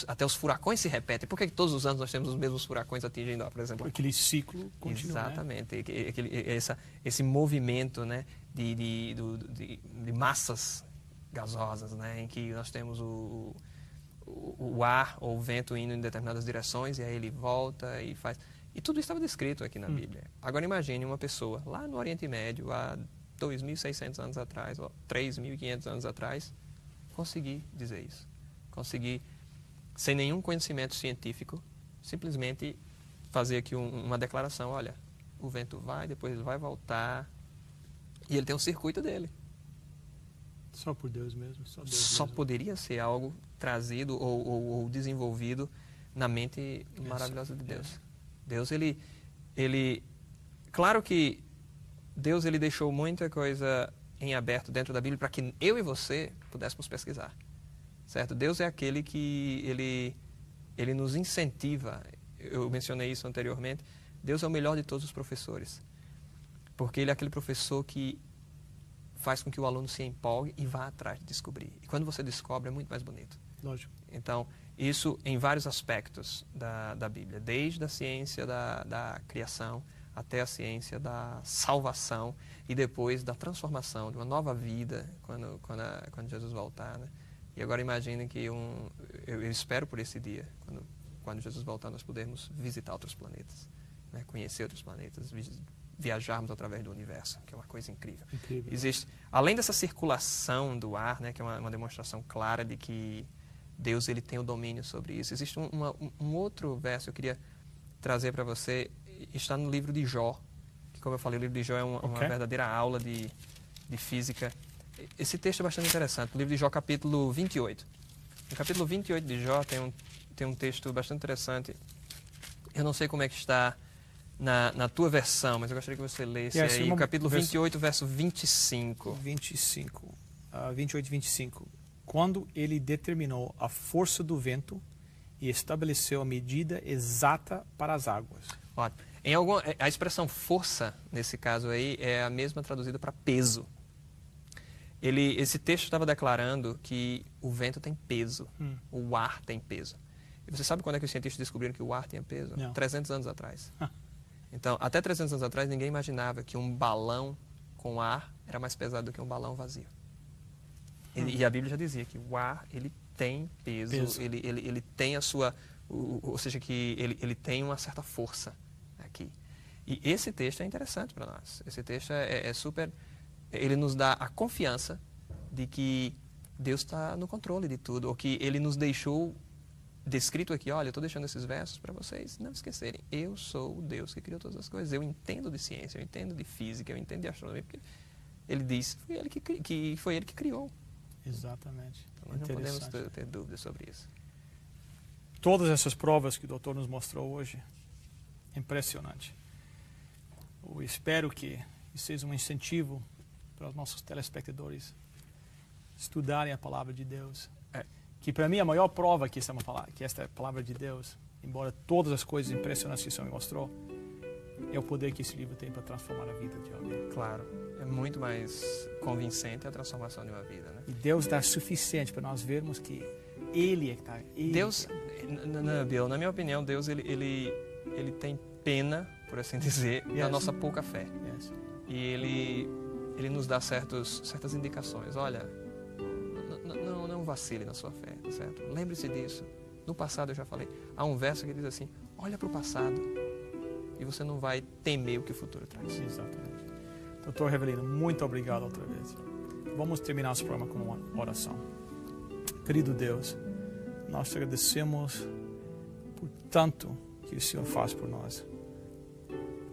até os furacões se repetem. Por que todos os anos nós temos os mesmos furacões atingindo, por exemplo? Aquele ciclo continua. Exatamente. Né? Esse movimento, né, de massas gasosas, né, em que nós temos o ar ou o vento indo em determinadas direções e aí ele volta e faz... E tudo isso estava descrito aqui na Bíblia. Agora imagine uma pessoa lá no Oriente Médio, há 2.600 anos atrás, ou 3.500 anos atrás, conseguir dizer isso. Conseguir, sem nenhum conhecimento científico, simplesmente fazer aqui uma declaração, olha, o vento vai, depois ele vai voltar, e ele tem um circuito dele. Só por Deus mesmo. Só poderia ser algo trazido ou desenvolvido na mente maravilhosa de Deus. Deus, claro que Deus ele deixou muita coisa em aberto dentro da Bíblia para que eu e você pudéssemos pesquisar, certo? Deus é aquele que ele nos incentiva. Eu mencionei isso anteriormente. Deus é o melhor de todos os professores, porque ele é aquele professor que faz com que o aluno se empolgue e vá atrás de descobrir. E quando você descobre, é muito mais bonito. Lógico. Então, isso em vários aspectos da Bíblia, desde a ciência da criação até a ciência da salvação e depois da transformação, de uma nova vida quando Jesus voltar. Né? E agora imagine que eu espero por esse dia, quando Jesus voltar, nós podermos visitar outros planetas, né? Conhecer outros planetas, viajarmos através do universo, que é uma coisa incrível. Existe, além dessa circulação do ar, né, que é uma demonstração clara de que Deus ele tem o domínio sobre isso. Existe um outro verso que eu queria trazer para você, está no livro de Jó, que, como eu falei, o livro de Jó é uma verdadeira aula de física. Esse texto é bastante interessante, o livro de Jó, capítulo 28. No capítulo 28 de Jó tem um texto bastante interessante. Eu não sei como é que está na tua versão, mas eu gostaria que você lesse aí o capítulo 28, verso 25. 28 e 25. Quando ele determinou a força do vento e estabeleceu a medida exata para as águas. Ótimo. A expressão força, nesse caso aí, é a mesma traduzida para peso. Esse texto estava declarando que o vento tem peso, o ar tem peso. E você sabe quando é que os cientistas descobriram que o ar tinha peso? Não. 300 anos atrás. Então, até 300 anos atrás, ninguém imaginava que um balão com ar era mais pesado do que um balão vazio. E a Bíblia já dizia que o ar, ele tem peso. Ele tem a sua... ou seja, que ele tem uma certa força aqui. E esse texto é interessante para nós. Esse texto é super... Ele nos dá a confiança de que Deus está no controle de tudo, ou que Ele nos deixou descrito aqui, olha, eu estou deixando esses versos para vocês não esquecerem. Eu sou o Deus que criou todas as coisas. Eu entendo de ciência, eu entendo de física, eu entendo de astronomia, porque Ele disse que foi Ele que criou. Exatamente. Então, nós não podemos ter dúvidas sobre isso. Todas essas provas que o doutor nos mostrou hoje, impressionante. Eu espero que isso seja um incentivo para os nossos telespectadores estudarem a palavra de Deus. Que para mim a maior prova que esta palavra de Deus, embora todas as coisas impressionantes que o Senhor me mostrou, é o poder que esse livro tem para transformar a vida de alguém. Claro, é muito mais convincente a transformação de uma vida, né? E Deus dá suficiente para nós vermos que Ele é que está. Deus, Bill, na minha opinião, Deus ele tem pena, por assim dizer, da nossa pouca fé. E ele nos dá certas indicações. Olha, não vacile na sua fé, tá certo? Lembre-se disso. No passado eu já falei. Há um verso que diz assim: olha para o passado e você não vai temer o que o futuro traz. Exatamente. Doutor Revelino, muito obrigado outra vez. Vamos terminar esse programa com uma oração. Querido Deus, nós te agradecemos por tanto que o Senhor faz por nós.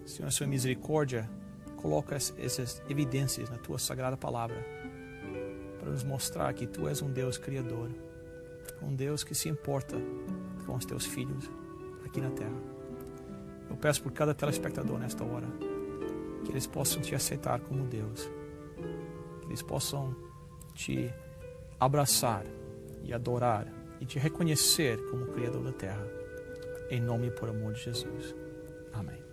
Senhor, a sua misericórdia, coloca essas evidências na tua sagrada palavra para nos mostrar que tu és um Deus criador, um Deus que se importa com os teus filhos aqui na terra. Eu peço por cada telespectador nesta hora que eles possam te aceitar como Deus, que eles possam te abraçar e adorar e te reconhecer como Criador da terra, em nome e por amor de Jesus. Amém.